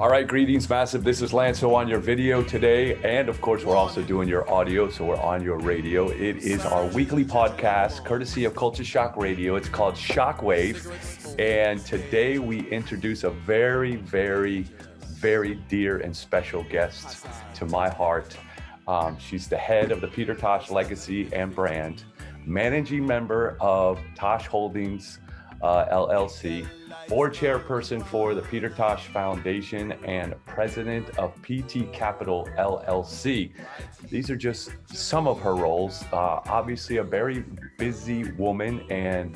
All right, greetings, Massive. This is Lanso on your video today. And of course, we're also doing your audio, so we're on your radio. It is our weekly podcast, courtesy of Culture Shock Radio. It's called Shockwave. And today we introduce a very, very, very dear and special guest to my heart. She's the head of the Peter Tosh legacy and brand, managing member of Tosh Holdings, LLC, board chairperson for the Peter Tosh Foundation, and president of PT Capital LLC. These are just some of her roles. Obviously a very busy woman, and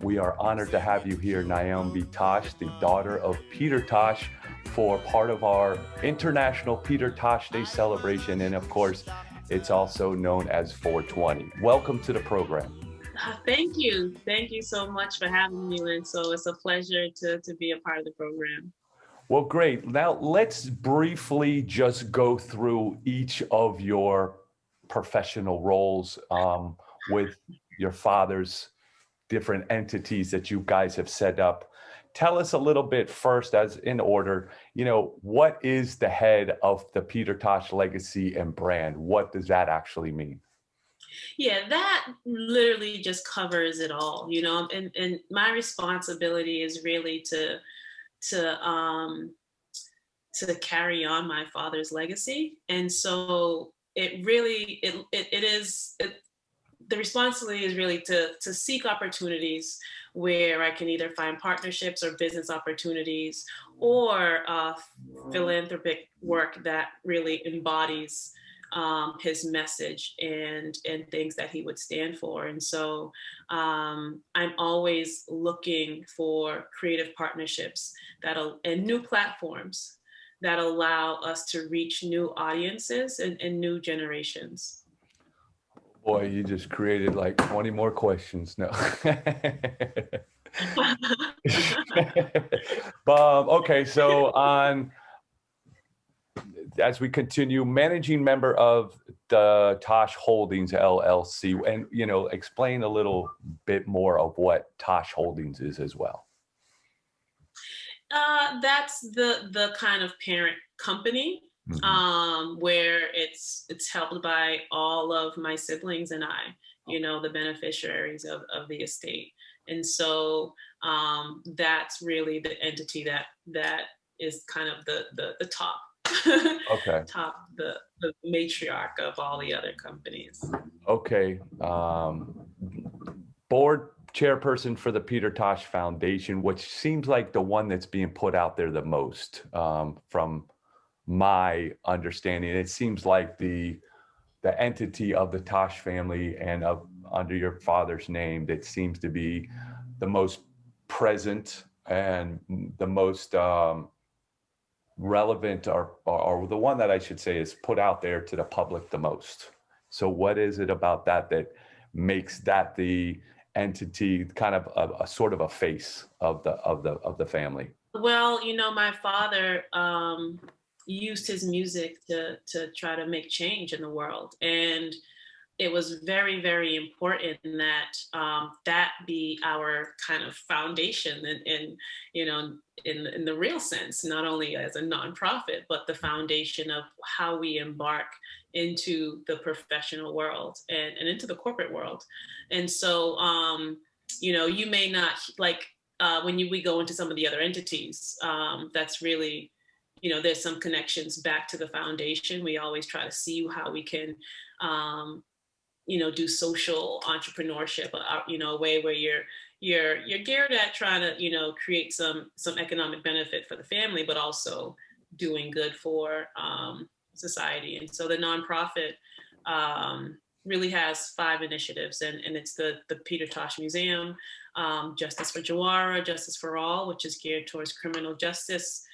we are honored to have you here, Niambe Tosh, the daughter of Peter Tosh, for part of our International Peter Tosh Day celebration. And of course, it's also known as 420. Welcome to the program. Thank you. Thank you so much for having me, Lynn. So it's a pleasure to be a part of the program. Well, great. Now let's briefly just go through each of your professional roles with your father's different entities that you guys have set up. Tell us a little bit first, as in order, what is the head of the Peter Tosh legacy and brand? What does that actually mean? Yeah, that literally just covers it all, and my responsibility is really to carry on my father's legacy. And so it really, the responsibility is really to seek opportunities where I can either find partnerships or business opportunities or philanthropic work that really embodies his message and things that he would stand for. And so I'm always looking for creative partnerships and new platforms that allow us to reach new audiences and new generations. Boy, you just created like 20 more questions. No. Okay, so as we continue, managing member of the Tosh Holdings LLC, and explain a little bit more of what Tosh Holdings is as well. That's the kind of parent company, where it's held by all of my siblings and I, the beneficiaries of the estate. And so that's really the entity that is kind of the top. Okay. Top the matriarch of all the other companies. Okay. Board chairperson for the Peter Tosh Foundation, which seems like the one that's being put out there the most, from my understanding. It seems like the entity of the Tosh family and under your father's name that seems to be the most present and the most relevant, or the one that I should say is put out there to the public the most. So what is it about that makes that the entity kind of a sort of a face of the family? Well, my father used his music to try to make change in the world, and it was very, very important that that be our kind of foundation, and in the real sense, not only as a nonprofit, but the foundation of how we embark into the professional world and into the corporate world. And so, you may not like when we go into some of the other entities. That's really, there's some connections back to the foundation. We always try to see how we can do social entrepreneurship, a way where you're geared at trying to, create some economic benefit for the family, but also doing good for society. And so the nonprofit really has 5 initiatives, and it's the Peter Tosh Museum, Justice for Jawara, Justice for All, which is geared towards criminal justice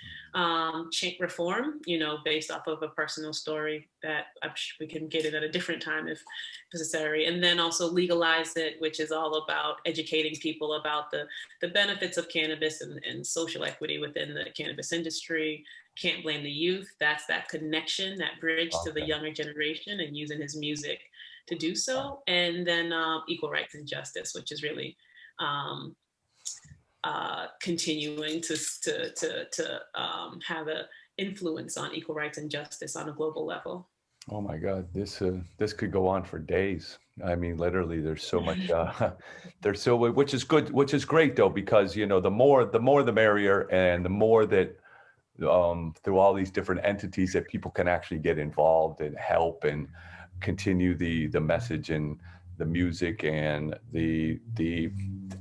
reform, based off of a personal story that we can get it at a different time if necessary. And then also Legalize It, which is all about educating people about the benefits of cannabis and social equity within the cannabis industry. Can't Blame the Youth. That's that connection, that bridge to the younger generation, and using his music to do so. And then Equal Rights and Justice, which is really continuing to have an influence on equal rights and justice on a global level. Oh my God, this could go on for days. I mean, literally, there's so much. There's so, which is good, which is great though, because the more the merrier, and the more that through all these different entities that people can actually get involved and help and continue the message and the music and the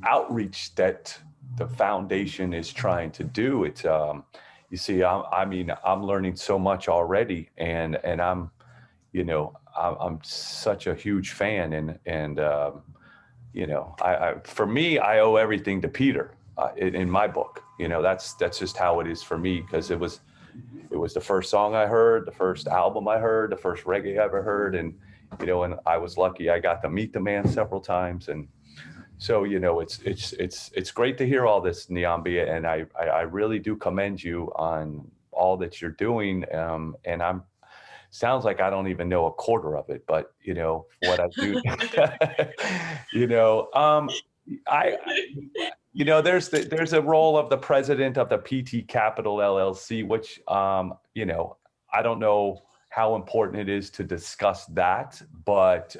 outreach that the foundation is trying to do. It's you see, I'm learning so much already, and I'm such a huge fan, and I for me, I owe everything to Peter in my book. That's just how it is for me, because it was the first song I heard, the first album I heard, the first reggae I ever heard, and and I was lucky I got to meet the man several times, and so it's great to hear all this, Niambe, and I really do commend you on all that you're doing, and sounds like I don't even know a quarter of it, but what I do, I there's a role of the president of the PT Capital LLC, which I don't know how important it is to discuss that, but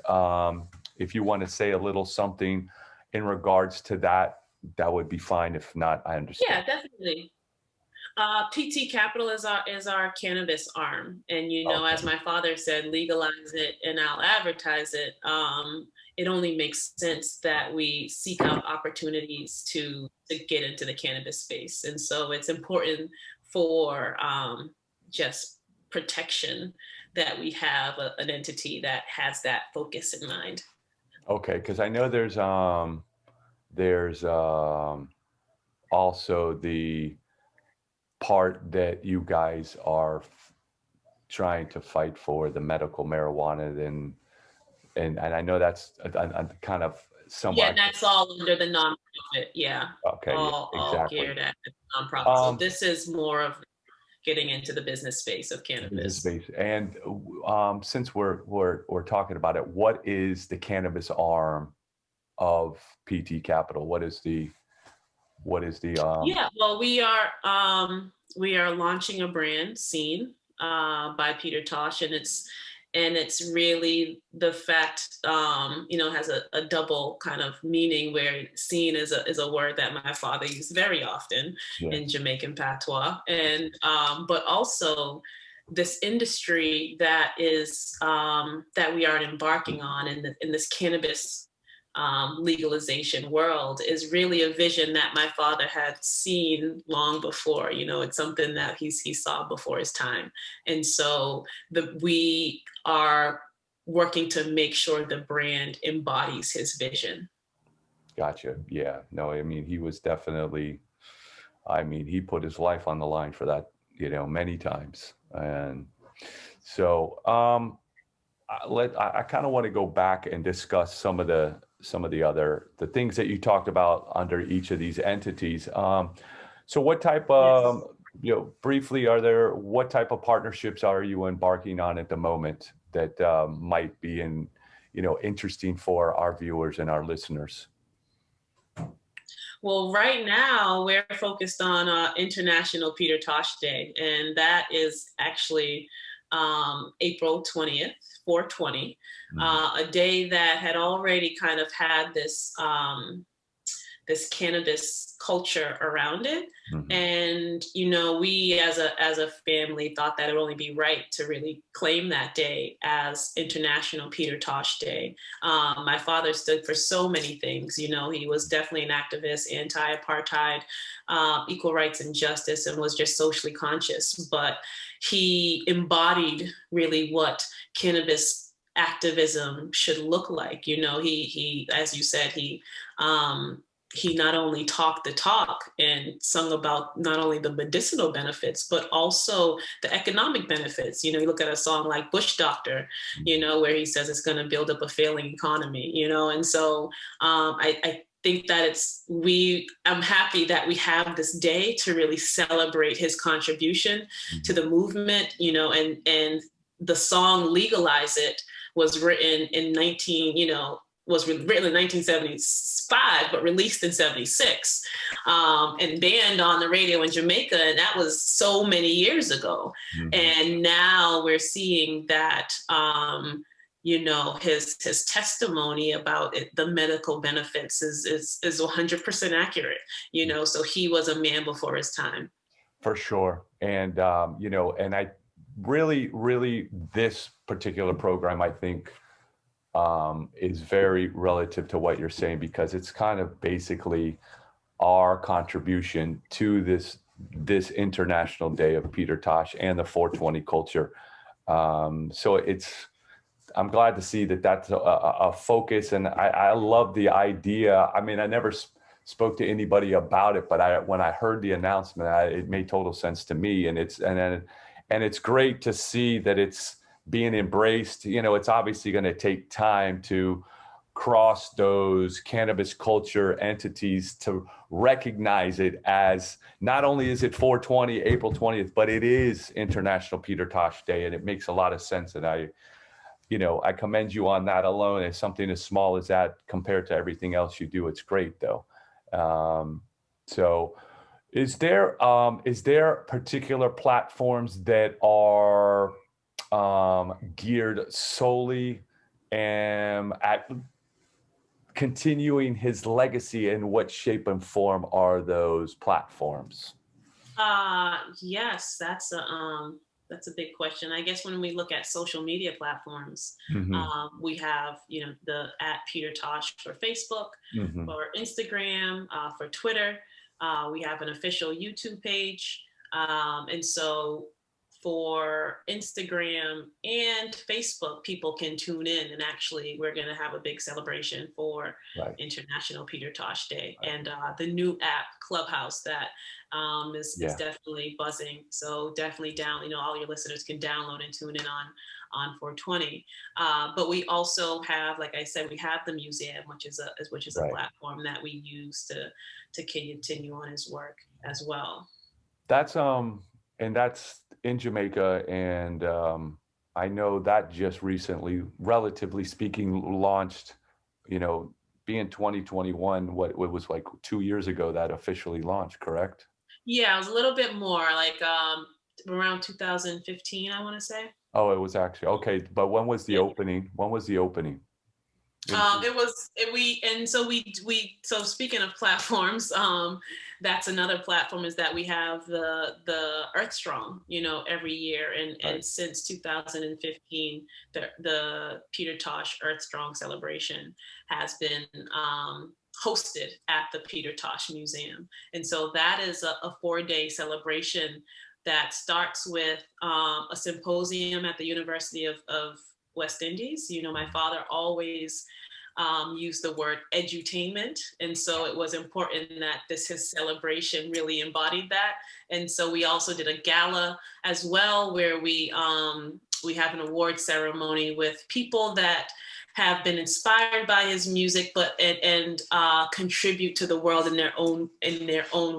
if you want to say a little something in regards to that, that would be fine. If not, I understand. Yeah, definitely. PT Capital is our cannabis arm, and Okay. as my father said, legalize it and I'll advertise it. It only makes sense that we seek out opportunities to get into the cannabis space, and so it's important for just protection that we have an entity that has that focus in mind. Okay, because I know there's also the part that you guys are trying to fight for, the medical marijuana, and I know that's a kind of somewhat. Yeah, that's all under the nonprofit. Yeah. Okay. All geared at the nonprofit. So this is more of getting into the business space of cannabis. And since we're talking about it, what is the cannabis arm of PT Capital? What is the Yeah, well, we are launching a brand, Seen, by Peter Tosh, and it's really the fact, has a double kind of meaning, where seen is a word that my father used very often in Jamaican patois, and but also this industry that is that we are embarking on in this cannabis legalization world is really a vision that my father had seen long before. It's something that he saw before his time, and so we are working to make sure the brand embodies his vision. Gotcha. Yeah. No, I mean, he was definitely, he put his life on the line for that, many times. And so I kind of want to go back and discuss some of the things that you talked about under each of these entities. So what type of, briefly, what type of partnerships are you embarking on at the moment that might be interesting for our viewers and our listeners? Well, right now we're focused on International Peter Tosh Day, and that is actually April 20th, 420, a day that had already kind of had this cannabis culture around it. Mm-hmm. And, we as a family thought that it would only be right to really claim that day as International Peter Tosh Day. My father stood for so many things. He was definitely an activist, anti-apartheid, equal rights and justice, and was just socially conscious. But he embodied really what cannabis activism should look like. He, as you said, he not only talked the talk and sung about not only the medicinal benefits, but also the economic benefits. You look at a song like Bush Doctor, where he says it's going to build up a failing economy, and so I think that I'm happy that we have this day to really celebrate his contribution to the movement, and the song Legalize It was written in was written in 1975, but released in 76, and banned on the radio in Jamaica. And that was so many years ago. Mm-hmm. And now we're seeing that, his testimony about the medical benefits is 100% accurate, so he was a man before his time. For sure. And, and I really, this particular program, I think, is very relative to what you're saying, because it's kind of basically our contribution to this International Day of Peter Tosh and the 420 culture. So I'm glad to see that that's a focus, and I love the idea. I mean, I never spoke to anybody about it, but when I heard the announcement, it made total sense to me, and it's great to see that it's being embraced. It's obviously going to take time to cross those cannabis culture entities to recognize it as not only is it 420 April 20th, but it is International Peter Tosh Day, and it makes a lot of sense. And I commend you on that alone. As something as small as that compared to everything else you do, it's great though. So is there particular platforms that are geared solely at continuing his legacy? In what shape and form are those platforms? Yes, that's a big question. I guess when we look at social media platforms, mm-hmm. We have, the @PeterTosh for Facebook, mm-hmm. for Instagram, for Twitter. We have an official YouTube page. And so for Instagram and Facebook, people can tune in, and actually we're going to have a big celebration for International Peter Tosh Day, and the new app Clubhouse that is definitely buzzing. So definitely all your listeners can download and tune in on 420. But we also have, like I said, we have the museum, which is a platform that we use to continue on his work as well. That's in Jamaica, and I know that just recently, relatively speaking, launched, being 2021, what was like 2 years ago that officially launched, correct? Yeah, it was a little bit more, like around 2015, I want to say. Oh, it was actually, okay. But when was the opening? When was the opening? So speaking of platforms, that's another platform, is that we have the Earth Strong, every year. And since 2015, the Peter Tosh Earth Strong celebration has been hosted at the Peter Tosh Museum. And so that is a 4-day celebration that starts with a symposium at the University of West Indies. My father always used the word edutainment. And so it was important that his celebration really embodied that. And so we also did a gala as well, where we have an award ceremony with people that have been inspired by his music, and contribute to the world in their own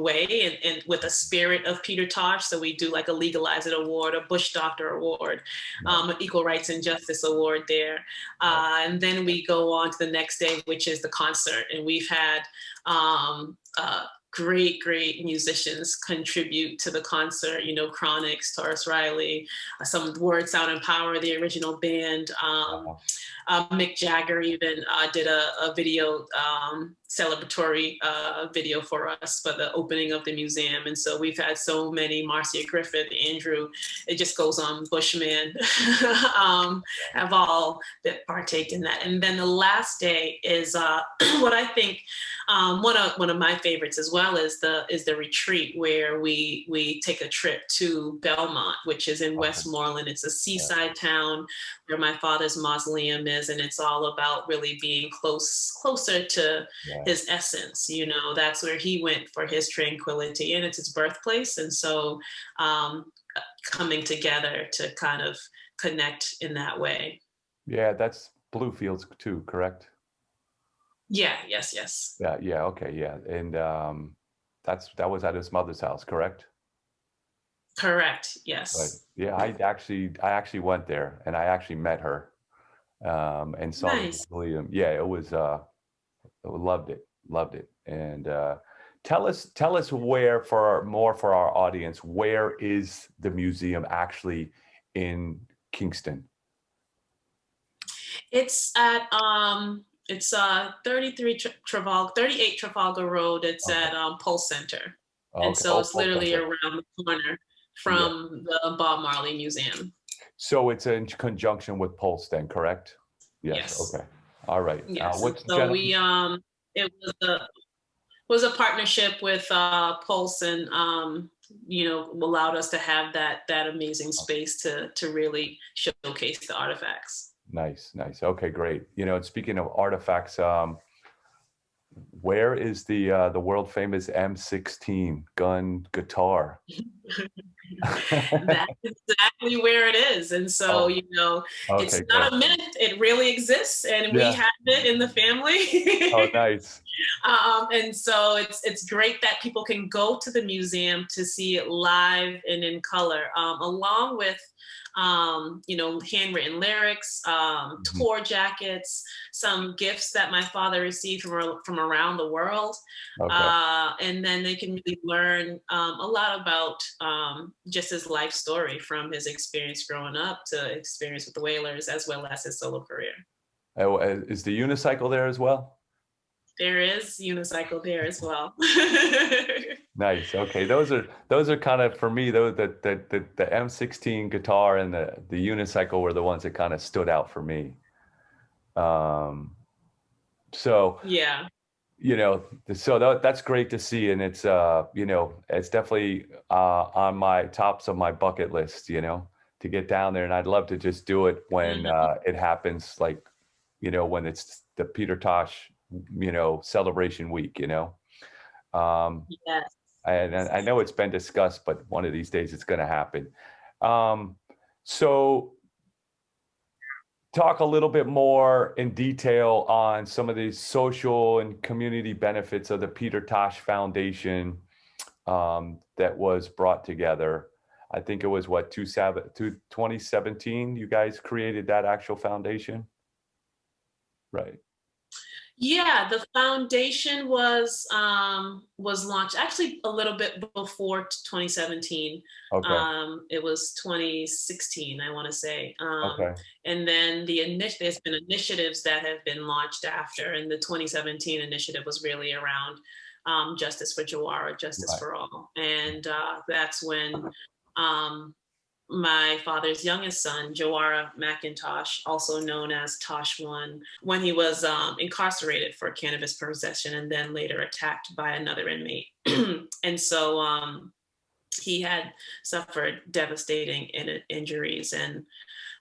way, and with a spirit of Peter Tosh. So we do like a Legalize It award, a Bush Doctor award, an Equal Rights and Justice award there. And then we go on to the next day, which is the concert. And we've had great musicians contribute to the concert, Chronix, Taurus Riley, some Word Sound and Power, the original band. Mick Jagger even did a video, celebratory video for us for the opening of the museum. And so we've had so many, Marcia Griffith, Andrew, it just goes on, Bushman, have all that partake in that. And then the last day is what I think one of my favorites as well is the retreat, where we take a trip to Belmont, which is in Westmoreland. It's a seaside town where my father's mausoleum is, and it's all about really being closer to his essence. That's where he went for his tranquility, and it's his birthplace. And so coming together to kind of connect in that way. Yeah, that's Bluefields too, correct? Yeah, yes. Yeah, okay, yeah. And that was at his mother's house, correct? Correct, yes. Right. Yeah, I actually went there, and I actually met her. and saw the Nice. mausoleum. Yeah, it was, loved it, loved it. And tell us where, for our audience, where is the museum actually in Kingston? It's at it's 33 Trafalgar 38 Trafalgar Road. It's Okay. at Pulse Center. And Okay. so Oh, it's Pulse literally Center. around the corner Yeah. from the Bob Marley Museum. So it's in conjunction with Pulse then, correct? Yes. Yes. Okay. All right. Yes. And What's the so gentleman? it was a partnership with Pulse, and allowed us to have that amazing space to really showcase the artifacts. Nice, nice. Okay, great. And speaking of artifacts, where is the world famous M16 gun guitar? That's exactly where it is. And so, Oh, it's okay, good. not a myth. It really exists, and we Yeah. have it in the Oh, family. nice. And so it's great that people can go to the museum to see it live and in color, along with handwritten lyrics, Mhm. tour jackets, some gifts that my father received from around the world. Okay. And then they can really learn a lot about just his life story, from his experience growing up to experience with the Wailers, as well as his solo career. Oh, is the unicycle there as well? There is unicycle there as well. Nice. Okay, those are kind of, for me, though, the M16 guitar and the unicycle were the ones that kind of stood out for me. Um, so Yeah. that's great to see, and it's definitely on my tops of my bucket list, to get down there, and I'd love to just do it when Mhm. it happens, like, when it's the Peter Tosh, celebration week, Yes. and I know it's been discussed, but one of these days it's going to happen. Um, so talk a little bit more in detail on some of these social and community benefits of the Peter Tosh Foundation, that was brought together. I think it was 2017, you guys created that actual foundation, right? Yeah, the foundation was launched actually a little bit before 2017. Okay. It was 2016, I want to say. Okay. And then there's been initiatives that have been launched after, and the 2017 initiative was really around justice for Jawara, justice Right. for all, and that's when um, my father's youngest son, Jawara Tosh, also known as Tosh One, when he was incarcerated for cannabis possession and then later attacked by another inmate. And so he had suffered devastating injuries, and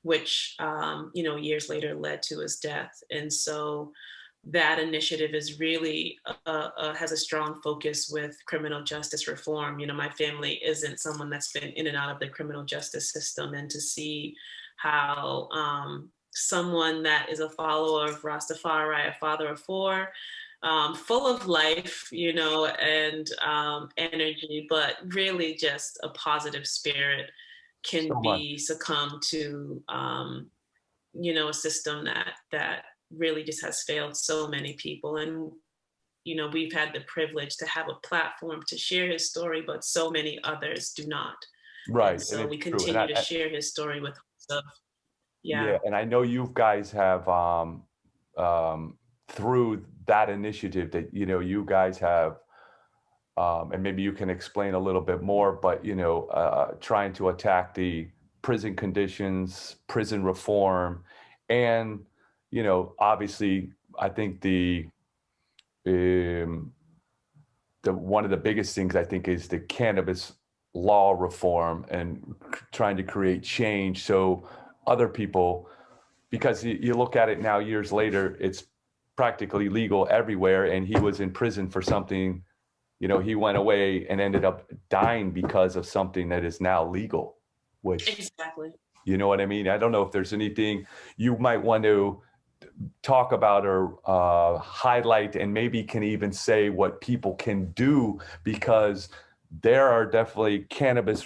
which years later led to his death. And so that initiative is really has a strong focus with criminal justice reform. My family isn't someone that's been in and out of the criminal justice system, and to see how someone that is a follower of Rastafari, a father of four, full of life, and energy, but really just a positive spirit, can So much. be succumb to a system that really just has failed so many people. And we've had the privilege to have a platform to share his story, but so many others do not. And Right. And so it's we true. And continue to share his story with us. Yeah. yeah, and I know you guys have, through that initiative, that you guys have, and maybe you can explain a little bit more, but trying to attack the prison conditions, prison reform, and obviously, I think um, the one of the biggest things, I think, is the cannabis law reform, and trying to create change so other people, because you look at it now years later, it's practically legal everywhere, and he was in prison for something. He went away and ended up dying because of something that is now legal, which, Exactly. you know what I mean? I don't know if there's anything you might want to talk about, or highlight, and maybe can even say what people can do, because there are definitely cannabis,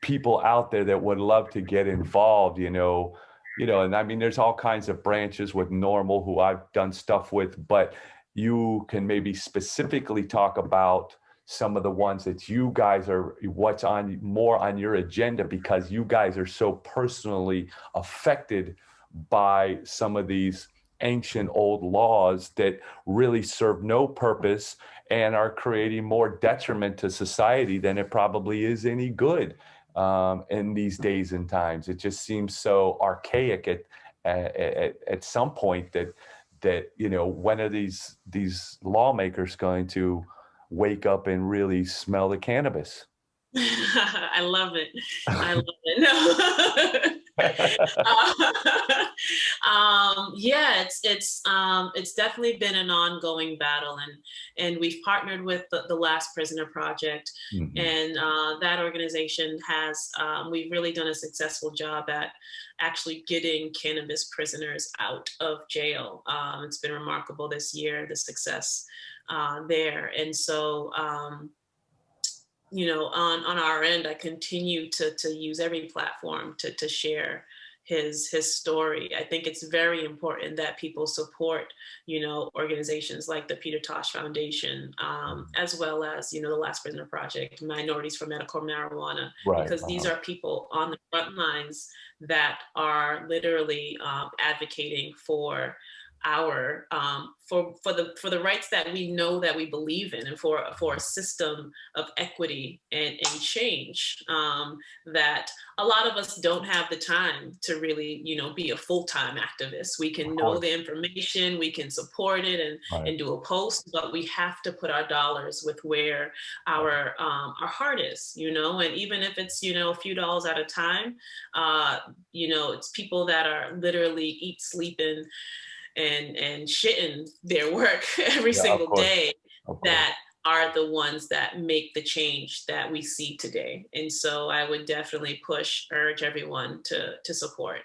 people out there that would love to get involved, you know, and I mean, there's all kinds of branches with Normal who I've done stuff with, but you can maybe specifically talk about some of the ones that you guys are, what's on more on your agenda, because you guys are so personally affected by some of these ancient old laws that really serve no purpose and are creating more detriment to society than it probably is any good in these days and times. It just seems so archaic at some point that you know, when are these lawmakers going to wake up and really smell the cannabis? I love it. I love it. No. Yeah, it's definitely been an ongoing battle, and we've partnered with the Last Prisoner Project, Mhm. and that organization has we've really done a successful job at actually getting cannabis prisoners out of jail. It's been remarkable this year, the success there, and so. You know, on our end, I continue to use every platform to share his story. I think it's very important that people support, you know, organizations like the Peter Tosh Foundation, as well as, you know, the Last Prisoner Project, Minorities for Medical Marijuana, Right. because these are people on the front lines that are literally advocating for our for the rights that we know that we believe in, and for a system of equity and change, that a lot of us don't have the time to really, you know, be a full-time activist. We can Of know course. the information, we can support it Right. and do a post, but we have to put our dollars with where our heart is, you know. And even if it's, you know, a few dollars at a time, you know, it's people that are literally eat, sleeping, and shitting their work every Yeah, of single course. day Of course. that are the ones that make the change that we see today. And so I would definitely urge everyone to support.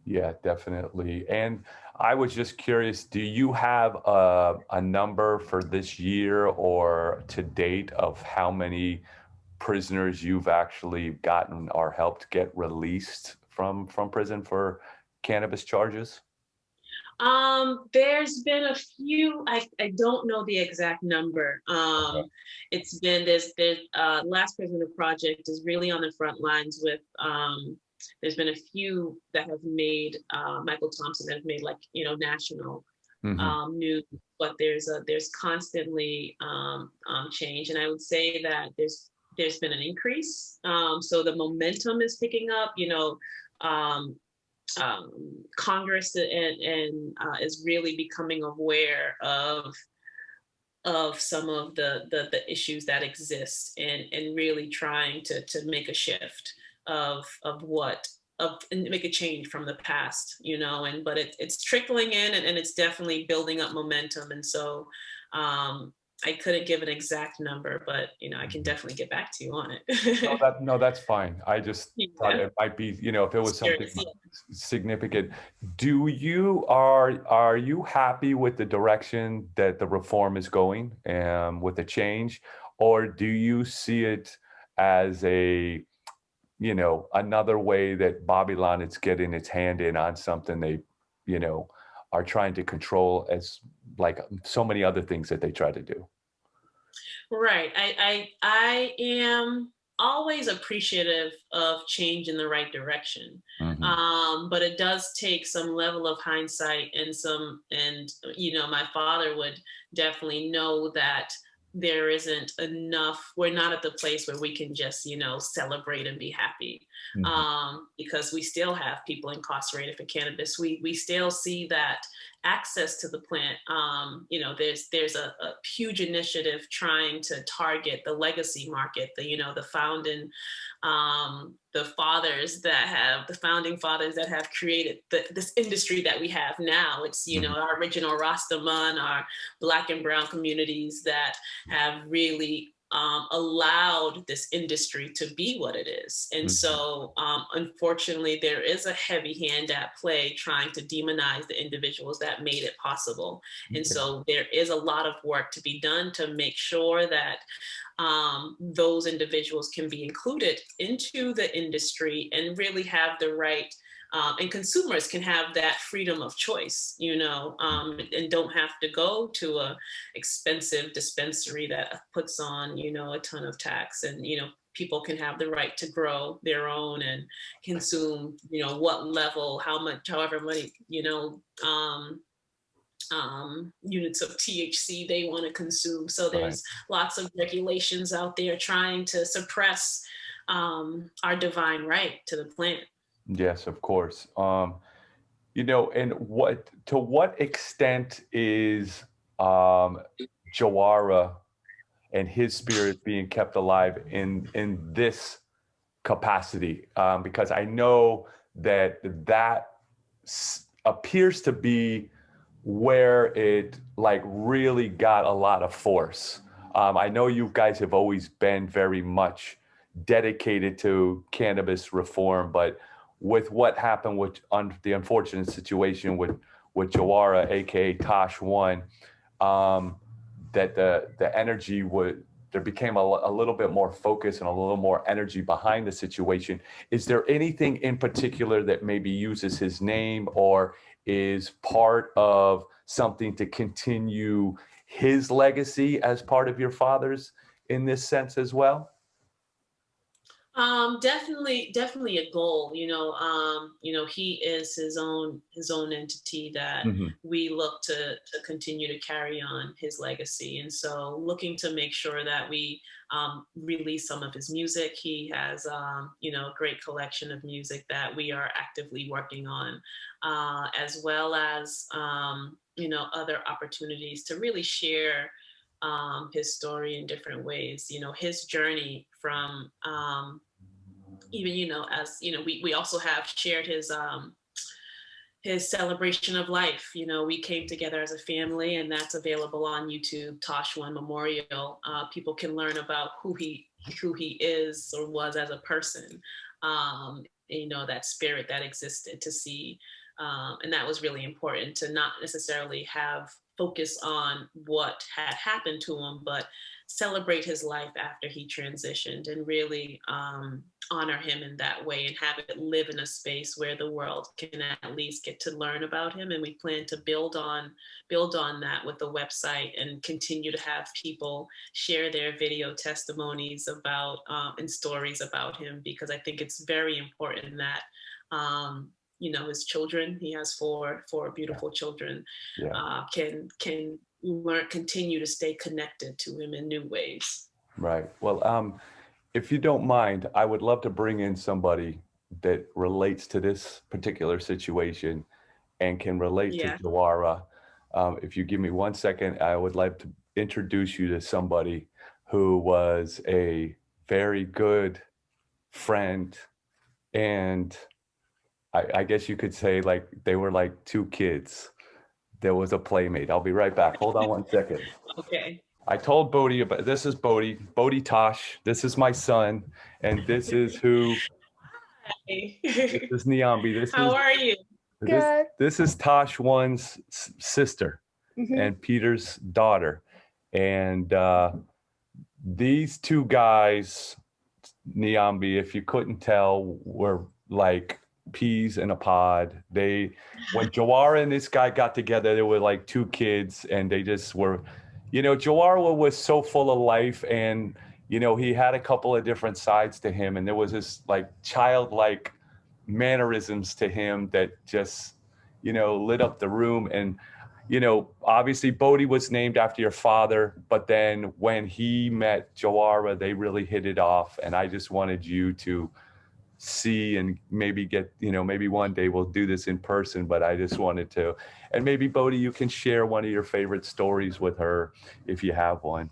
Yeah, definitely. And I was just curious, do you have a number for this year or to date of how many prisoners you've actually gotten or helped get released from prison for cannabis charges? There's been a few, I don't know the exact number. Okay. It's been there's Last Prisoner Project is really on the front lines with there's been a few that have made Michael Thompson that have made, like, you know, national Hmm. news, but there's constantly change. And I would say that there's been an increase. So the momentum is picking up, you know. um, Congress and is really becoming aware of some of the issues that exist, and really trying to make a shift of what of and make a change from the past, you know. And but it's trickling in, and it's definitely building up momentum. And so I couldn't give an exact number, but, you know, I can definitely get back to you on No, it. that no, that's fine. I just thought Yeah, it might be, you know, if it was something curious. Yeah. significant. Are you happy with the direction that the reform is going with the change, or do you see it as a, you know, another way that Babylon is getting its hand in on something they, you know, are trying to control, as like so many other things that they try to do? Right. I am always appreciative of change in the right direction. Hmm. But it does take some level of hindsight and you know, my father would definitely know that there isn't enough. We're not at the place where we can just, you know, celebrate and be happy, Hmm. because we still have people incarcerated for cannabis. We still see that access to the plant. You know, there's a huge initiative trying to target the legacy market, the, you know, the founding fathers that have created this industry that we have now. It's, you know, Hmm. our original Rastaman, our Black and Brown communities that have really allowed this industry to be what it is. And Hmm. so, unfortunately, there is a heavy hand at play trying to demonize the individuals that made it possible. And Yeah. so, there is a lot of work to be done to make sure that those individuals can be included into the industry and really have the right and consumers can have that freedom of choice, and don't have to go to a expensive dispensary that puts on, a ton of tax. And, people can have the right to grow their own and consume, what level, how much, however many, units of THC they want to consume. So there's lots of regulations out there trying to suppress our divine right to the plant. Yes, of course. And to what extent is Jawara and his spirit being kept alive in this capacity? Because I know that appears to be where it like really got a lot of force. I know you guys have always been very much dedicated to cannabis reform, but with what happened with the unfortunate situation with Jawara, aka Tosh One, that the energy there became a little bit more focus and a little more energy behind the situation. Is there anything in particular that maybe uses his name or is part of something to continue his legacy as part of your father's in this sense as well? Definitely a goal. He is his own entity that we look to continue to carry on his legacy. And so looking to make sure that we release some of his music. He has a great collection of music that we are actively working on, as well as other opportunities to really share his story in different ways. His journey from even, we also have shared his celebration of life. We came together as a family, and that's available on YouTube, Tosh One Memorial. People can learn about who he is or was as a person, that spirit that existed to see. And that was really important, to not necessarily have focus on what had happened to him, but celebrate his life after he transitioned and really honor him in that way and have it live in a space where the world can at least get to learn about him. And we plan to build on that with the website and continue to have people share their video testimonies about and stories about him, because I think it's very important that his children, he has four beautiful children, can continue to stay connected to him in new ways. Right. Well, if you don't mind, I would love to bring in somebody that relates to this particular situation and can relate to Jawara. If you give me 1 second, I would like to introduce you to somebody who was a very good friend, and I guess you could say like they were like two kids. There was a playmate. I'll be right back. Hold on 1 second. Okay. I told Bodhi about this. Is Bodhi Tosh. This is my son, and this is who. Hi. This is Niambe. How are you? Good. This is Tosh One's sister and Peter's daughter, and these two guys, Niambe, if you couldn't tell, were like peas in a pod. When Jawara and this guy got together, they were like two kids, and they just were, Jawara was so full of life, and he had a couple of different sides to him, and there was this like childlike mannerisms to him that just lit up the room. And obviously Bodhi was named after your father, but then when he met Jawara, they really hit it off, and I just wanted you to see and maybe get, maybe one day we'll do this in person, but I just wanted to. And maybe Bodhi, you can share one of your favorite stories with her if you have one.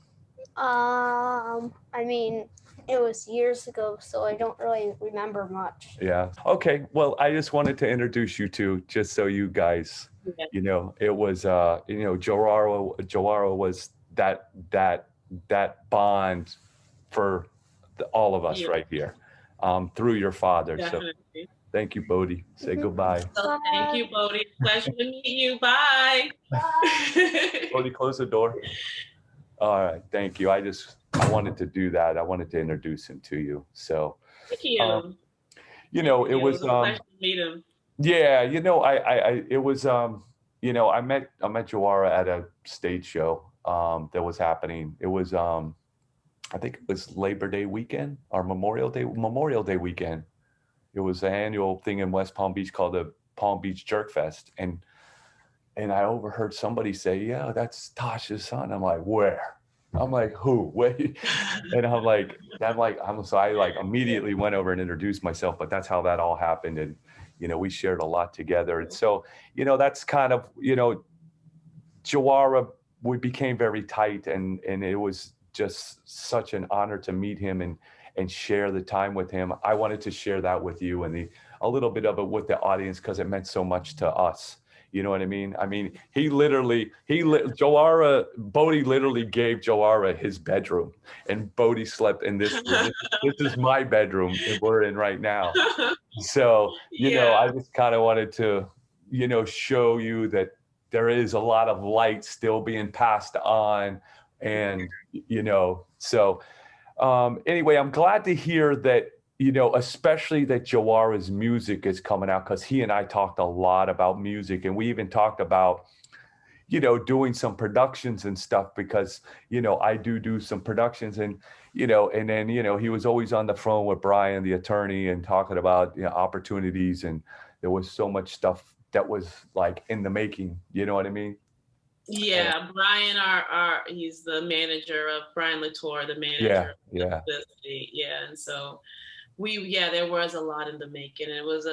I mean, it was years ago, so I don't really remember much. Yeah. Okay. Well, I just wanted to introduce you two, just so you guys, it was, Jawara was that bond for all of us right here. Through your father. Definitely. So thank you, Bodhi. Say goodbye. So thank you, Bodhi. Pleasure to meet you. Bye. Bodhi, close the door. All right. Thank you. I wanted to do that. I wanted to introduce him to you. So thank you. it was a pleasure to meet him. Yeah, it was, I met Jawara at a stage show that was happening. It was, I think it was Labor Day weekend or Memorial Day weekend. It was an annual thing in West Palm Beach called the Palm Beach Jerk Fest, and I overheard somebody say, "Yeah, that's Tosh's son." I'm like, "Where?" I'm like, "Who? Wait." And so I like immediately went over and introduced myself, but that's how that all happened. And, we shared a lot together. And so, that's kind of, Jawara, we became very tight, and it was just such an honor to meet him and share the time with him. I wanted to share that with you and a little bit of it with the audience because it meant so much to us. You know what I mean? I mean, Jawara, Bodhi literally gave Jawara his bedroom, and Bodhi slept in this room. This is my bedroom that we're in right now. So, Yeah. I just kind of wanted to, show you that there is a lot of light still being passed on. And, so anyway, I'm glad to hear that, especially that Jawara's music is coming out, because he and I talked a lot about music, and we even talked about, doing some productions and stuff because, I do some productions, and, and then, he was always on the phone with Brian, the attorney, and talking about, opportunities. And there was so much stuff that was like in the making, you know what I mean? Yeah, Brian, he's the manager of Brian Latour, the manager Yeah, of yeah, the state. Yeah, and so there was a lot in the making. It was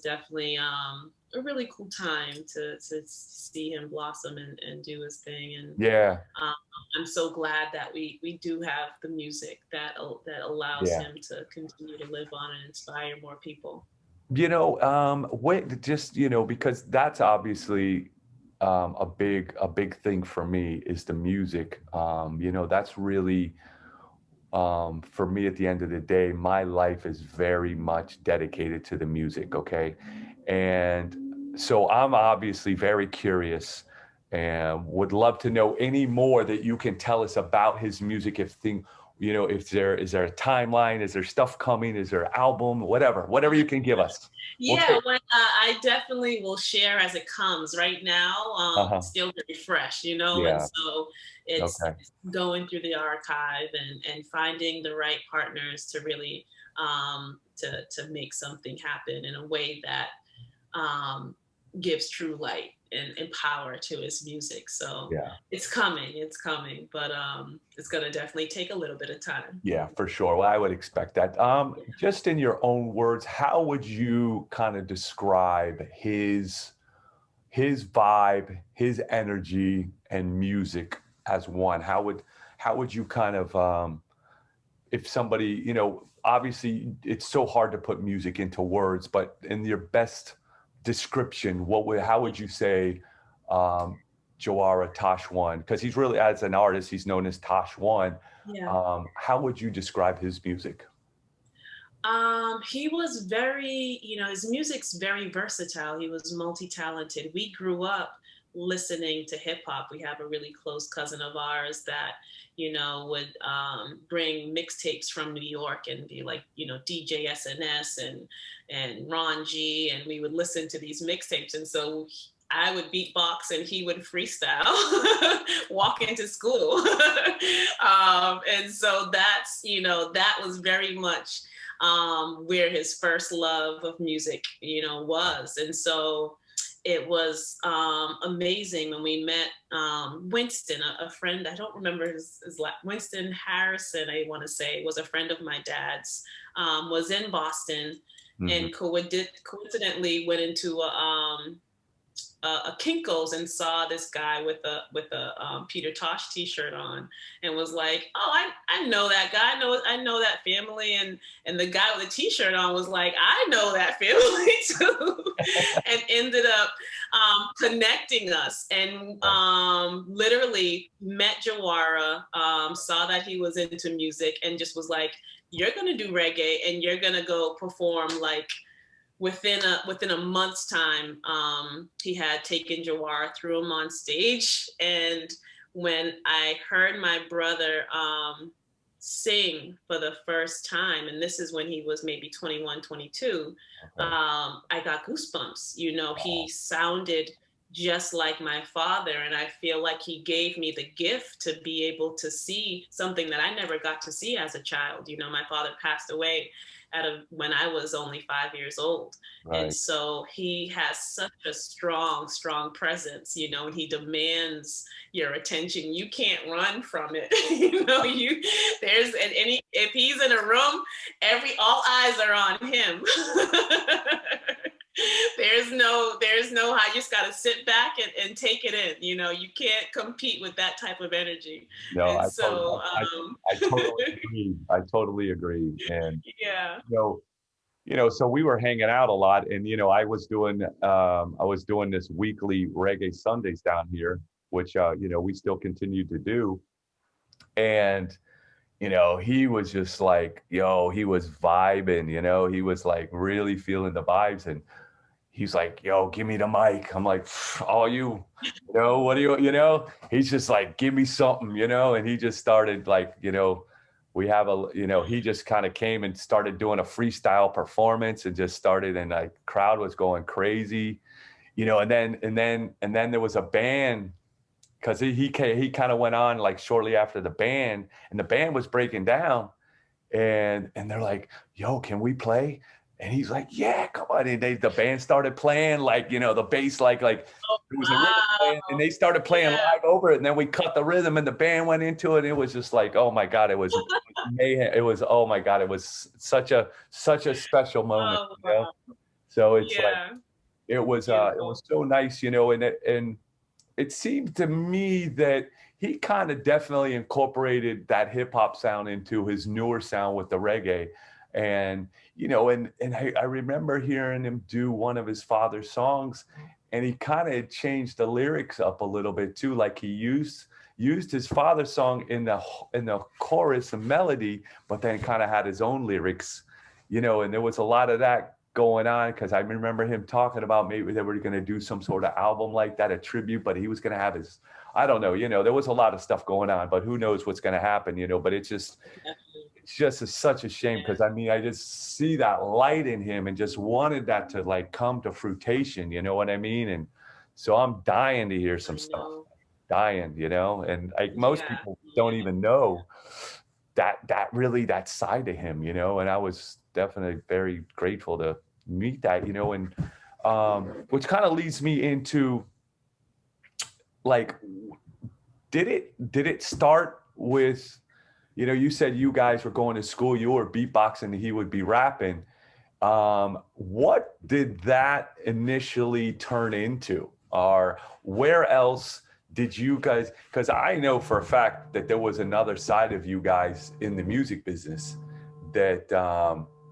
definitely a really cool time to see him blossom and do his thing. And yeah, um, I'm so glad that we do have the music that allows yeah. him to continue to live on and inspire more people. Wait, just, because that's obviously a big thing for me is the music. That's really, for me at the end of the day, my life is very much dedicated to the music. Okay. And so I'm obviously very curious and would love to know any more that you can tell us about his music. If there is there a timeline, is there stuff coming, is there an album, whatever you can give us. We'll Yeah, take. I definitely will share as it comes. Right now, Uh-huh. it's still very fresh, and Yeah. so Okay. it's going through the archive and finding the right partners to really to make something happen in a way that um, gives true light and power to his music. So Yeah. it's coming, but it's gonna definitely take a little bit of time. Yeah, for sure. Well, I would expect that. Just in your own words, how would you kind of describe his vibe, his energy, and music as one? How would you kind of, if somebody, obviously it's so hard to put music into words, but in your best description, how would you say um, Jawara Tosh one? Because he's really, as an artist, he's known as Tosh one. Yeah. How would you describe his music? He was very, his music's very versatile. He was multi-talented. We grew up listening to hip hop. We have a really close cousin of ours that, would bring mixtapes from New York and be like, DJ SNS and Ron G, and we would listen to these mixtapes. And so I would beatbox and he would freestyle, walk into school. And so that was very much where his first love of music, was. And so it was amazing when we met Winston, a friend. I don't remember Winston Harrison, I want to say, was a friend of my dad's, was in Boston, Hmm. and coincidentally went into a Kinko's and saw this guy with a Peter Tosh T-shirt on, and was like, "Oh, I know that guy. I know that family." And the guy with the T-shirt on was like, "I know that family too," and ended up connecting us. And literally met Jawara, saw that he was into music, and just was like, "You're gonna do reggae, and you're gonna go perform like." Within a month's time, he had taken Jawara, threw him on stage. And when I heard my brother sing for the first time, and this is when he was maybe 21, 22, I got goosebumps. You know, he sounded just like my father, and I feel like he gave me the gift to be able to see something that I never got to see as a child. You know, my father passed away when I was only 5 years old. Right. And so he has such a strong, strong presence, you know, and he demands your attention. You can't run from it. You know, if he's in a room, all eyes are on him. There's no how, you just got to sit back and take it in. You know, you can't compete with that type of energy. No, And I so, totally agree. I totally agree. And, yeah. so we were hanging out a lot, and, I was doing this weekly reggae Sundays down here, which, we still continue to do. And, he was just like, he was vibing, he was like really feeling the vibes. And he's like, yo, give me the mic. I'm like, all you, what do you, he's just like, give me something, and he just started like, we have he just kind of came and started doing a freestyle performance and just started, and like crowd was going crazy, and then there was a band, because he kind of went on like shortly after the band, and the band was breaking down, and they're like, yo, can we play? And he's like, yeah, come on. And the band started playing, like, the bass, like it was a rhythm band, and they started playing live over it. And then we cut the rhythm and the band went into it. And it was just like, oh my God, it was mayhem. It was, oh my God, it was such a special moment. Oh, wow. So it's like, it was so nice, and it seemed to me that he kind of definitely incorporated that hip hop sound into his newer sound with the reggae. And, and I remember hearing him do one of his father's songs, and he kind of changed the lyrics up a little bit too. Like he used his father's song in the chorus and melody, but then kind of had his own lyrics, and there was a lot of that going on, because I remember him talking about maybe they were going to do some sort of album like that, a tribute, but he was going to have his, I don't know, there was a lot of stuff going on, but who knows what's going to happen, but it's just such a shame, because I mean, I just see that light in him and just wanted that to like come to fruition, you know what I mean? And so I'm dying to hear some stuff, dying, and like most people don't even know that really that side of him, and I was definitely very grateful to meet that, and which kind of leads me into like, did it start with, you said you guys were going to school, you were beatboxing and he would be rapping. What did that initially turn into? Or where else did you guys, because I know for a fact that there was another side of you guys in the music business that,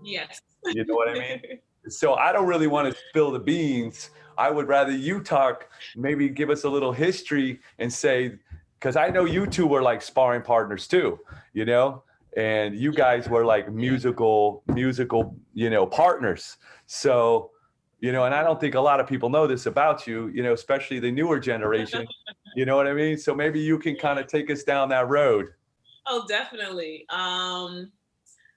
yes. You know what I mean? So I don't really want to spill the beans. I would rather you talk, maybe give us a little history and say, because I know you two were like sparring partners too, and you guys were like musical, partners. So, and I don't think a lot of people know this about you, especially the newer generation, you know what I mean? So maybe you can kind of take us down that road. Oh, definitely.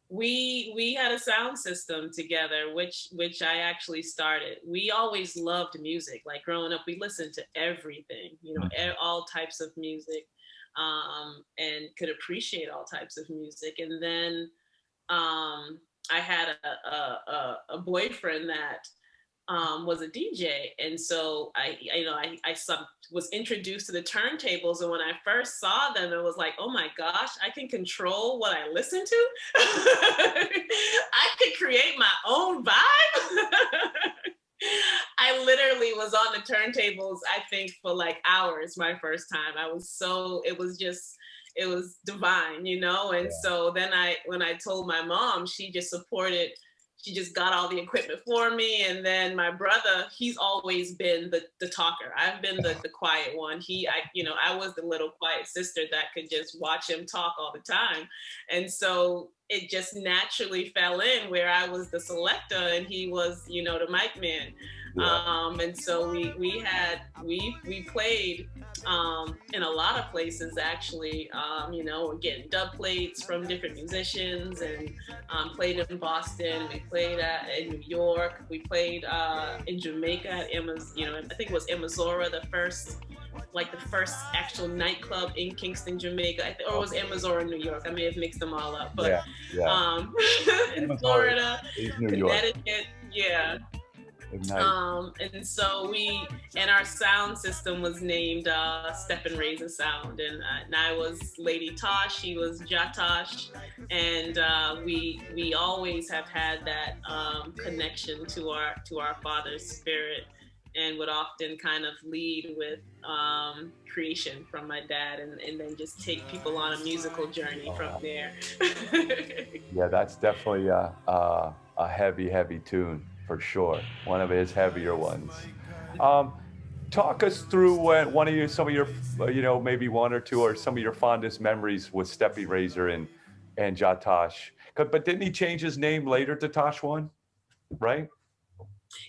We had a sound system together, which I actually started. We always loved music. Like growing up, we listened to everything, all types of music, and could appreciate all types of music. And then I had a boyfriend that was a DJ, and so I was introduced to the turntables, and when I first saw them, it was like, oh my gosh, I can control what I listen to. I could create my own vibe. I literally was on the turntables, I think, for like hours my first time. It was divine, and so then when I told my mom, she just supported. She just got all the equipment for me. And then my brother, he's always been the talker. I've been the quiet one. I was the little quiet sister that could just watch him talk all the time. And so it just naturally fell in where I was the selector and he was, the mic man. And so we played in a lot of places actually. We're getting dub plates from different musicians, and played in Boston. We played in New York. We played in Jamaica at I think it was Amazora, the first actual nightclub in Kingston, Jamaica, or it was Amazora, New York. I may have mixed them all up, but in Florida, Connecticut, and so our sound system was named Step and Razor Sound, and I was Lady Tosh, he was Jawara Tosh, and we always have had that connection to our father's spirit, and would often kind of lead with creation from my dad, and then just take people on a musical journey from there. Yeah, that's definitely a heavy tune for sure. One of his heavier ones. Talk us through some of your, maybe one or two, or some of your fondest memories with Steppy Razor and Jawara Tosh. But didn't he change his name later to Tosh One, right?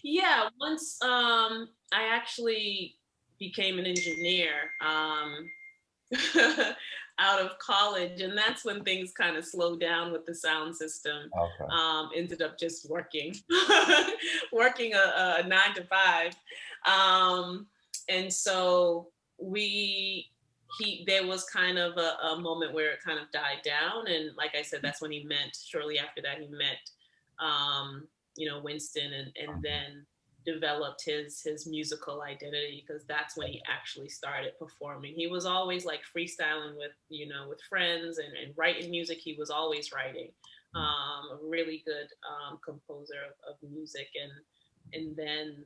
Yeah, once I actually became an engineer out of college, and that's when things kind of slowed down with the sound system. Okay. Ended up just working a 9 to 5, and so there was kind of a moment where it kind of died down, and like I said, that's when shortly after that he met Winston, and then developed his musical identity, because that's when he actually started performing. He was always like freestyling with friends and writing music. He was always writing. A really good composer of music, and then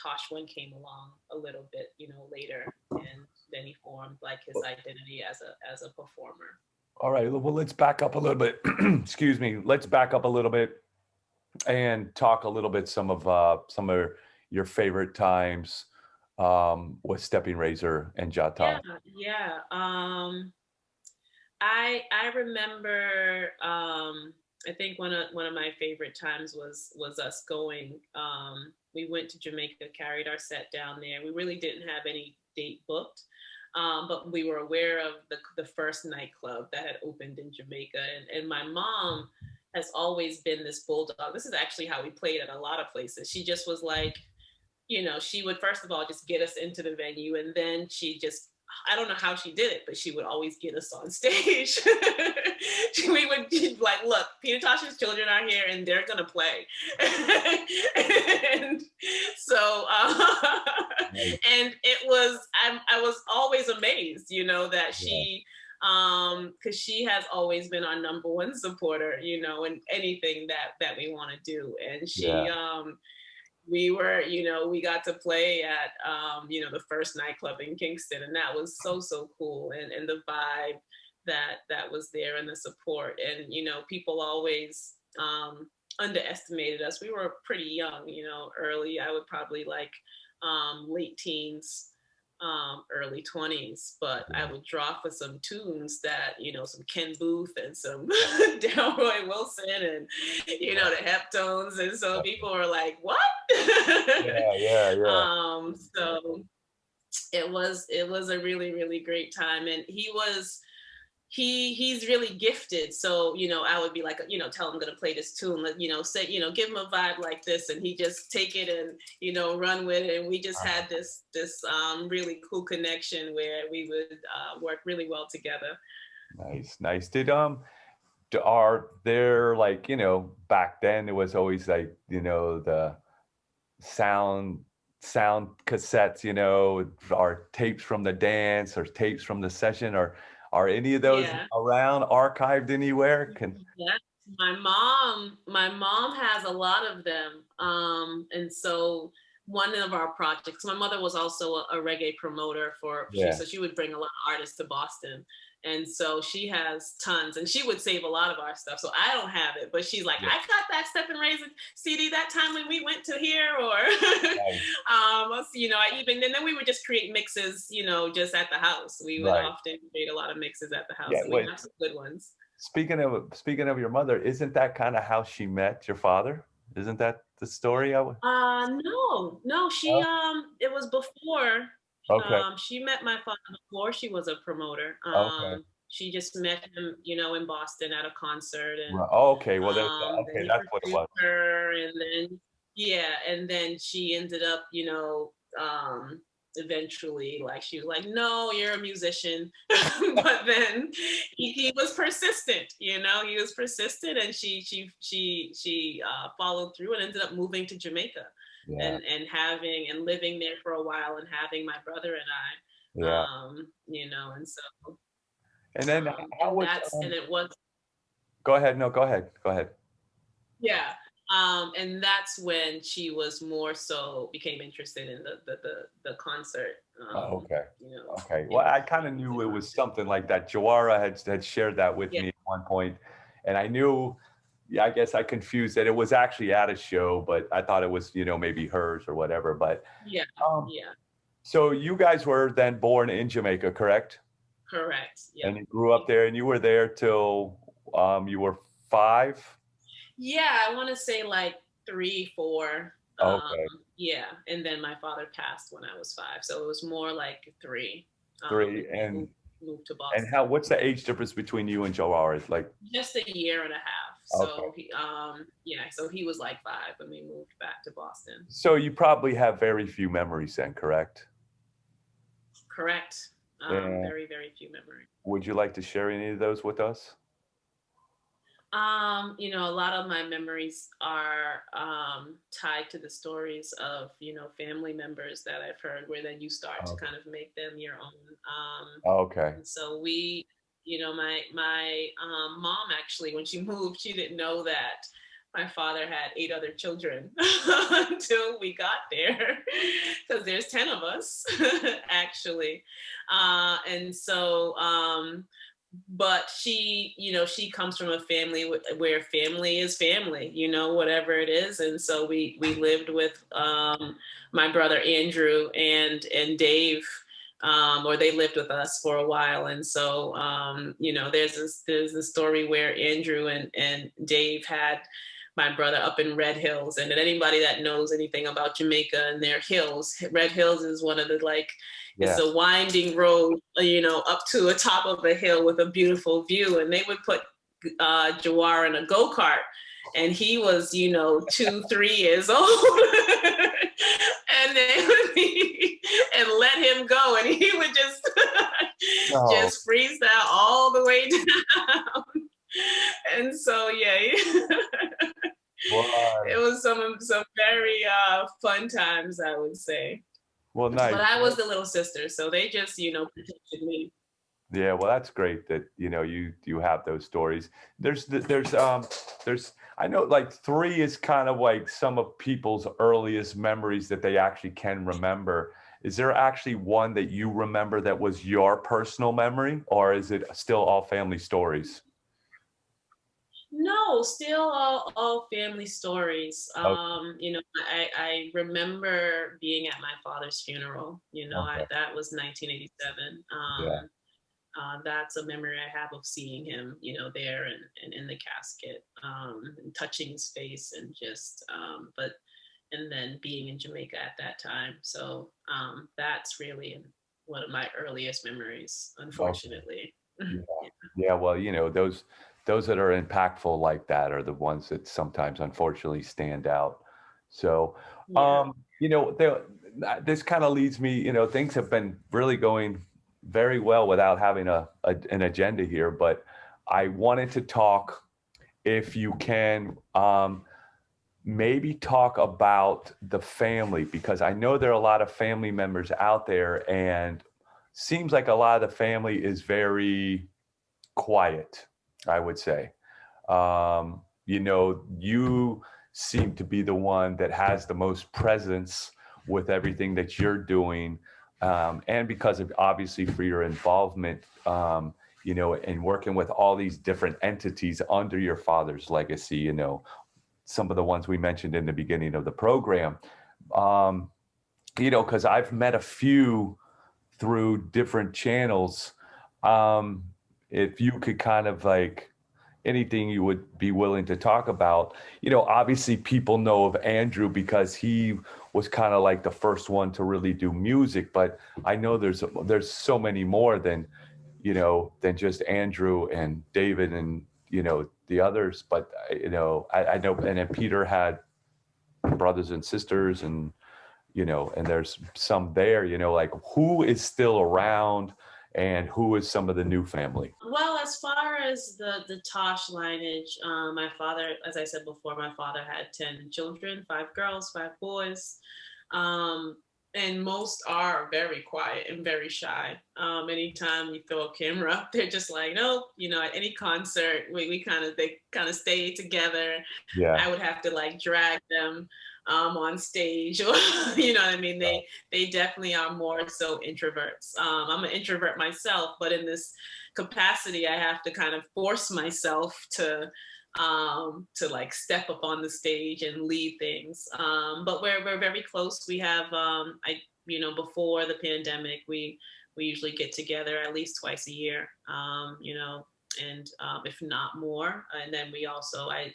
Tosh One came along a little bit later, and then he formed like his identity as a performer. All right, well, let's back up a little bit. Excuse me. Let's back up a little bit and talk a little bit some of your favorite times with Stepping Razor and Jawara Tosh. Yeah. I remember. I think one of my favorite times was us going. We went to Jamaica, carried our set down there. We really didn't have any date booked, but we were aware of the first nightclub that had opened in Jamaica, and my mom has always been this bulldog. This is actually how we played at a lot of places. She just was like, she would first of all just get us into the venue, and then I don't know how she did it, but she would always get us on stage. We would be like, look, Peter Tosh's children are here and they're gonna play. And so, and I was always amazed, that she, because she has always been our number one supporter, in anything that we want to do. And she, we got to play at, the first nightclub in Kingston, and that was so cool. And the vibe that was there, and the support, and, people always, underestimated us. We were pretty young, early, I would probably like, late teens, early 20s, but I would draw for some tunes that, some Ken Booth and some Delroy Wilson and, the Heptones. And so people were like, what? Yeah. So it was a really, really great time. And he's really gifted. So, I would be like, tell him I'm going to play this tune, say, give him a vibe like this. And he just take it and, run with it. And we just had this really cool connection where we would work really well together. Nice. Are there, like, back then it was always like, the sound cassettes, or tapes from the dance or tapes from the session, or are any of those around, archived anywhere? Yeah, my mom has a lot of them. And so one of our projects, my mother was also a reggae promoter so she would bring a lot of artists to Boston. And so she has tons, and she would save a lot of our stuff. So I don't have it, but she's like, I got that Step and Razor CD that time when we went to here, or, and then we would just create mixes, just at the house. We would often create a lot of mixes at the house, and we have some good ones. Speaking of your mother, isn't that kind of how she met your father? Isn't that the story? No, she Oh, it was before. okay. She met my father before she was a promoter. Okay. She just met him, in Boston at a concert, and Oh, okay. Well, then okay. he That's what it pursued was. her, and then yeah, and then she ended up, eventually, like she was like, "No, you're a musician," but then he was persistent. He was persistent, and she followed through and ended up moving to Jamaica, Yeah. and living there for a while, and having my brother and I, Yeah. and so And then how and was, that's and it was go ahead. No, go ahead. Go ahead. yeah. And that's when she was more so became interested in the concert. Oh, okay. Okay. Well, I kind of The knew it was concert. something like that. Jawara had shared that with Yeah, me at one point, and I knew, yeah, I guess I confused that it was actually at a show, but I thought it was, maybe hers or whatever. But yeah, um, yeah. so you guys were then born in Jamaica, correct? Correct. Yep. And you grew up there, and you were there till you were 5. Yeah, I want to say like 3, 4. Okay, Yeah, and then my father passed when I was 5, so it was more like 3. 3. And we moved to And Boston. how? What's the age difference between you and Jawara? It's like, Just a year and a half. okay. So he was like 5 when we moved back to Boston. So you probably have very few memories then, correct? Correct. Yeah. Very, very few memories. Would you like to share any of those with us? A lot of my memories are tied to the stories of, family members that I've heard, where then you start to Okay. kind of make them your own. Okay. And so my mom, actually, when she moved, she didn't know that my father had 8 other children until we got there, because there's 10 of us, actually. And so, but she comes from a family where family is family, whatever it is. And so we lived with my brother Andrew and Dave, or they lived with us for a while. And so there's this story where Andrew and Dave had my brother up in Red Hills. And anybody that knows anything about Jamaica and their hills, Red Hills is one of the, like, it's Yes. a winding road, up to the top of a hill with a beautiful view. And they would put Jawara in a go-kart, and he was, 2, 3 years old. And they would and let him go, and he would just No. just freestyle all the way down. And so it Well, was some very fun times, I would say. well, But nice. I was the little sister, so they just, protected me. Yeah, well, that's great that you have those stories. There's I know like 3 is kind of like some of people's earliest memories that they actually can remember. Is there actually one that you remember that was your personal memory, or is it still all family stories? No, still all family stories. Oh, I remember being at my father's funeral. okay. That was 1987. Yeah. That's a memory I have of seeing him, there and in the casket, and touching his face, and just, and then being in Jamaica at that time. So that's really one of my earliest memories, Okay. unfortunately. Yeah. Yeah. Well, those that are impactful like that are the ones that sometimes unfortunately stand out. So, Yeah. this kind of leads me, things have been really going very well without having an agenda here, but I wanted to talk, if you can, maybe talk about the family, because I know there are a lot of family members out there, and seems like a lot of the family is very quiet, I would say. You seem to be the one that has the most presence with everything that you're doing. And because of, obviously, for your involvement, in working with all these different entities under your father's legacy, some of the ones we mentioned in the beginning of the program. Um, because I've met a few through different channels. If you could kind of like anything you would be willing to talk about. You know, obviously people know of Andrew because he was kind of like the first one to really do music, but I know there's so many more than, you know, than just Andrew and David and, you know, the others. But, you know, I know, and then Peter had brothers and sisters and, you know, and there's some there, you know, like who is still around and who is some of the new family? Well, as far as the Tosh lineage, my father, as I said before, my father had 10 children, 5 girls, 5 boys. Um, and most are very quiet and very shy. Anytime you throw a camera up, they're just like, nope. You know, at any concert, they kind of stay together. Yeah. I would have to like drag them on stage, or you know what I mean. They definitely are more so introverts. I'm an introvert myself, but in this capacity, I have to kind of force myself to like step up on the stage and lead things. But we're very close. We have you know, before the pandemic, we usually get together at least twice a year. You know, and if not more. And then we also I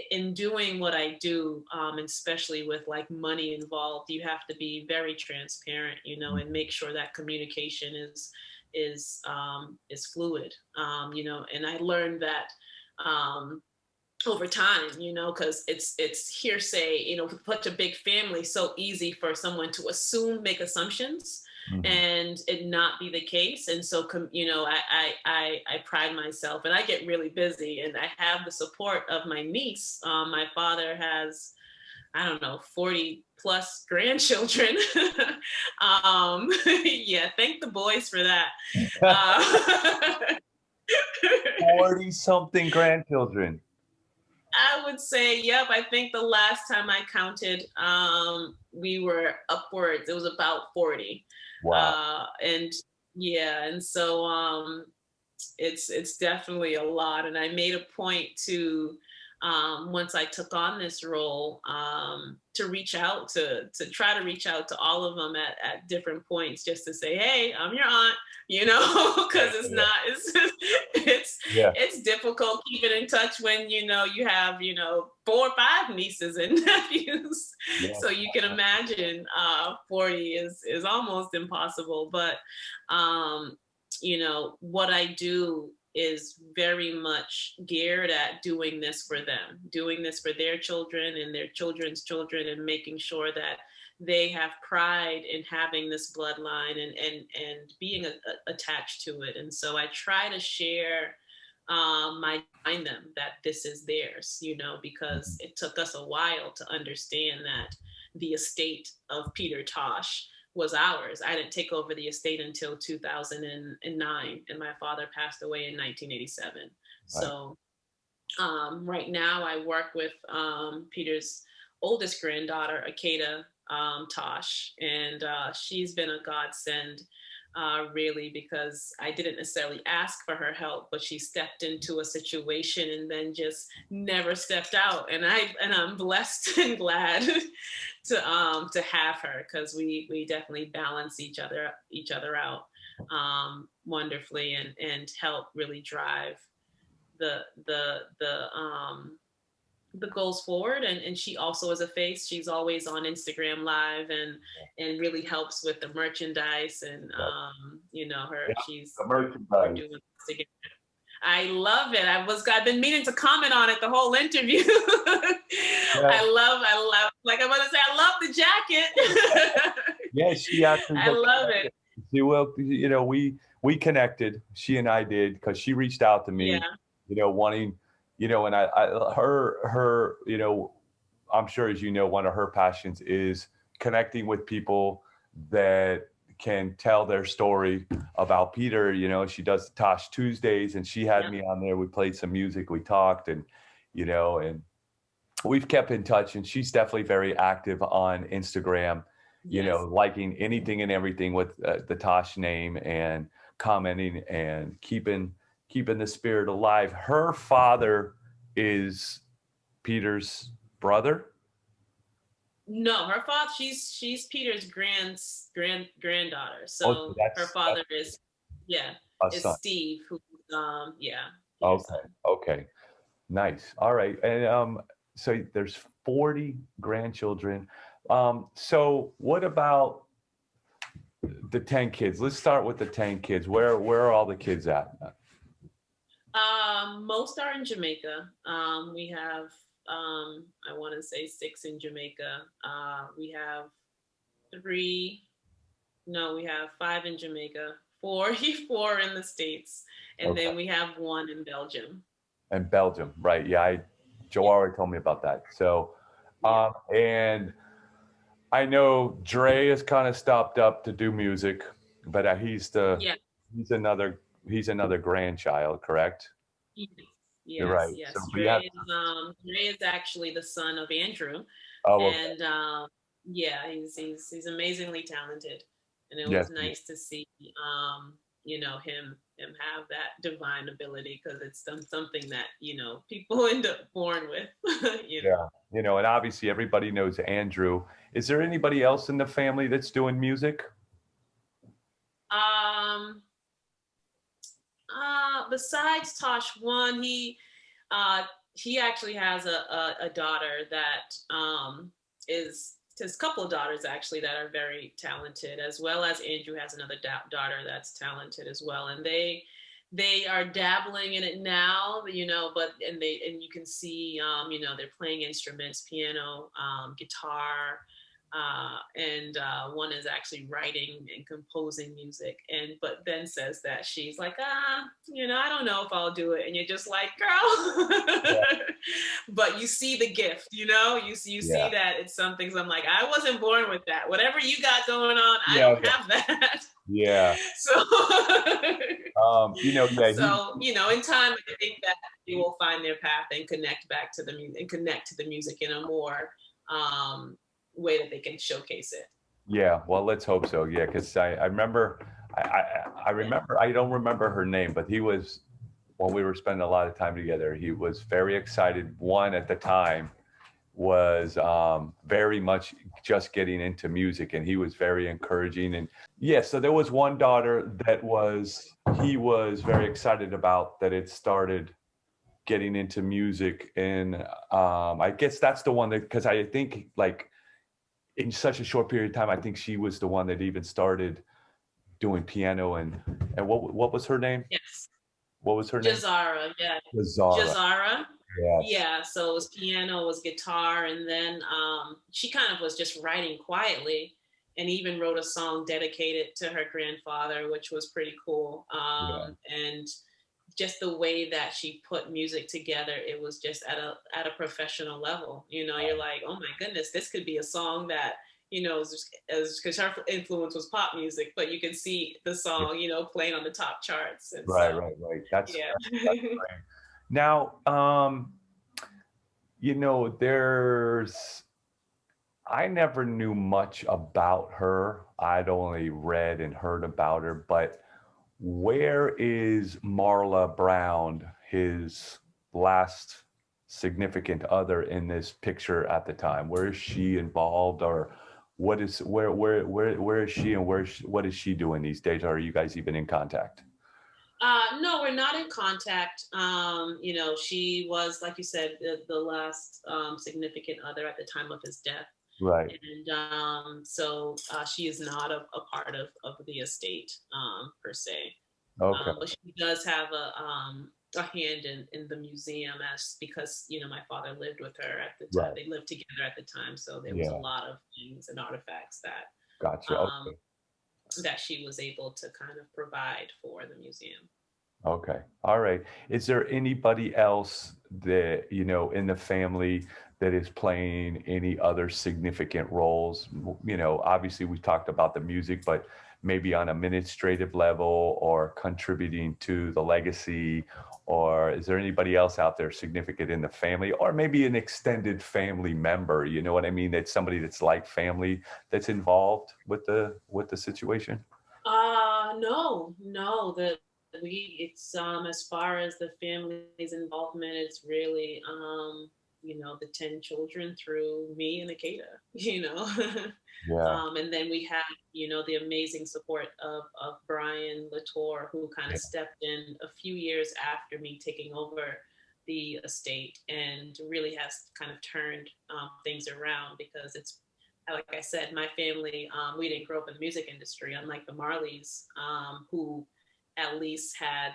in doing what I do, especially with like money involved, you have to be very transparent, you know, and make sure that communication is fluid, you know. And I learned that over time, you know, because it's hearsay, you know, with such a big family, so easy for someone to make assumptions and it not be the case. And so, you know, I pride myself, and I get really busy, and I have the support of my niece. My father has, I don't know, 40 plus grandchildren. Yeah, thank the boys for that. 40 something grandchildren. I would say, yep. I think the last time I counted, we were upwards. It was about 40. Wow. And yeah, and so it's definitely a lot. And I made a point to, once I took on this role, to try to reach out to all of them at different points, just to say, hey, I'm your aunt, you know, because it's difficult keeping in touch when, you know, you have, you know, 4 or 5 nieces and nephews. Yeah. So you can imagine 40 is almost impossible. But you know, what I do is very much geared at doing this for them, doing this for their children and their children's children, and making sure that they have pride in having this bloodline and being attached to it. And so I try to share mind them that this is theirs, you know, because it took us a while to understand that the estate of Peter Tosh was ours. I didn't take over the estate until 2009, and my father passed away in 1987. Right. So right now I work with Peter's oldest granddaughter, Akeda Tosh, and she's been a godsend, really, because I didn't necessarily ask for her help, but she stepped into a situation and then just never stepped out. And I'm blessed and glad to have her, because we definitely balance each other out wonderfully, and help really drive the goals forward. And she also is a face. She's always on Instagram live and really helps with the merchandise, and you know, she's the merchandise. Doing this together. I love it. I've been meaning to comment on it the whole interview. Yeah. I love, like I want to say, I love the jacket. Yeah, she actually. I love it. She will, you know, we connected, she and I did, because she reached out to me, you know, wanting, you know, and her, you know, I'm sure, as you know, one of her passions is connecting with people that can tell their story about Peter. You know, she does the Tosh Tuesdays, and she had me on there. We played some music, we talked, and, you know, and we've kept in touch, and she's definitely very active on Instagram, you know, liking anything and everything with the Tosh name, and commenting and keeping the spirit alive. Her father is Peter's brother. No, her father, she's Peter's granddaughter. So her father is Steve, who your Okay. son. Okay. Nice. All right. And so there's 40 grandchildren. So what about the 10 kids? Let's start with the 10 kids. Where are all the kids at? Most are in Jamaica. We have, I want to say 6 in Jamaica. We have 3, no, we have 5 in Jamaica, 4, 4 in the States, and Okay. then we have 1 in Belgium. And Belgium, right? Yeah, Yeah, Jawara told me about that. So, yeah, and I know Dre has kind of stopped up to do music, but yeah. he's another he's another grandchild, correct? Yes, You're yes, right. So, yes. but you have, Dre is actually the son of Andrew, oh, okay. and yeah, he's amazingly talented, and it Yes. was nice to see him have that divine ability, because it's something that people end up born with. you know. Yeah. And obviously everybody knows Andrew. Is there anybody else in the family that's doing music? Um, Besides Tosh one, uh, he actually has a daughter that is his couple of daughters actually that are very talented, as well as Andrew has another daughter that's talented as well, and they are dabbling in it now, but and you can see they're playing instruments, piano, guitar, and one is actually writing and composing music, and but then says that she's like, I don't know if I'll do it, and you're just like, girl. But you see the gift, you Yeah. see that it's something. So I'm like, I wasn't born with that. Whatever you got going on, I Yeah. don't have that. Yeah. So Yeah, so in time I think that they will find their path and connect back to the music and connect to the music in a more way that they can showcase it. yeah, well, let's hope so. Yeah, because I remember, I Yeah. remember, I don't remember her name, but he was, when we were spending a lot of time together, he was very excited. One at the time was very much just getting into music, and he was very encouraging. And yeah, so there was one daughter that he was very excited about, that it started getting into music. And I guess that's the one that, because I think like in such a short period of time, I think she was the one that even started doing piano. And what was her name? Yes. What was her name? Jazara, yeah. Zara. Jazara. Yes. Yeah, so it was piano, it was guitar, and then she kind of was just writing quietly, and even wrote a song dedicated to her grandfather, which was pretty cool. Yeah. And just the way that she put music together, it was just at a professional level. You're like, oh my goodness, this could be a song that because her influence was pop music, but you can see the song playing on the top charts, and Right, so right, right. That's yeah. that's great. Now, there's I never knew much about her. I'd only read and heard about her, but where is Marla Brown, his last significant other in this picture at the time? Where is she involved, or where is she, and what is she doing these days? Are you guys even in contact? No, we're not in contact. She was, like you said, the last significant other at the time of his death. Right. And so she is not a part of the estate per se. Okay. But she does have a hand in the museum, as because my father lived with her at the time. Right. They lived together at the time, so there was a Yeah. lot of things and artifacts that Gotcha. um, Okay. that she was able to kind of provide for the museum. Okay. All right. Is there anybody else that, in the family that is playing any other significant roles? Obviously we talked about the music, but maybe on administrative level or contributing to the legacy, or is there anybody else out there significant in the family, or maybe an extended family member, you know what I mean? That's somebody that's like family that's involved with the situation? No, it's as far as the family's involvement, it's really the 10 children through me and Akeda, Yeah. And then we had, the amazing support of Brian Latour, who kind of Yeah. stepped in a few years after me taking over the estate and really has kind of turned things around, because it's, like I said, my family, we didn't grow up in the music industry, unlike the Marleys, who at least had,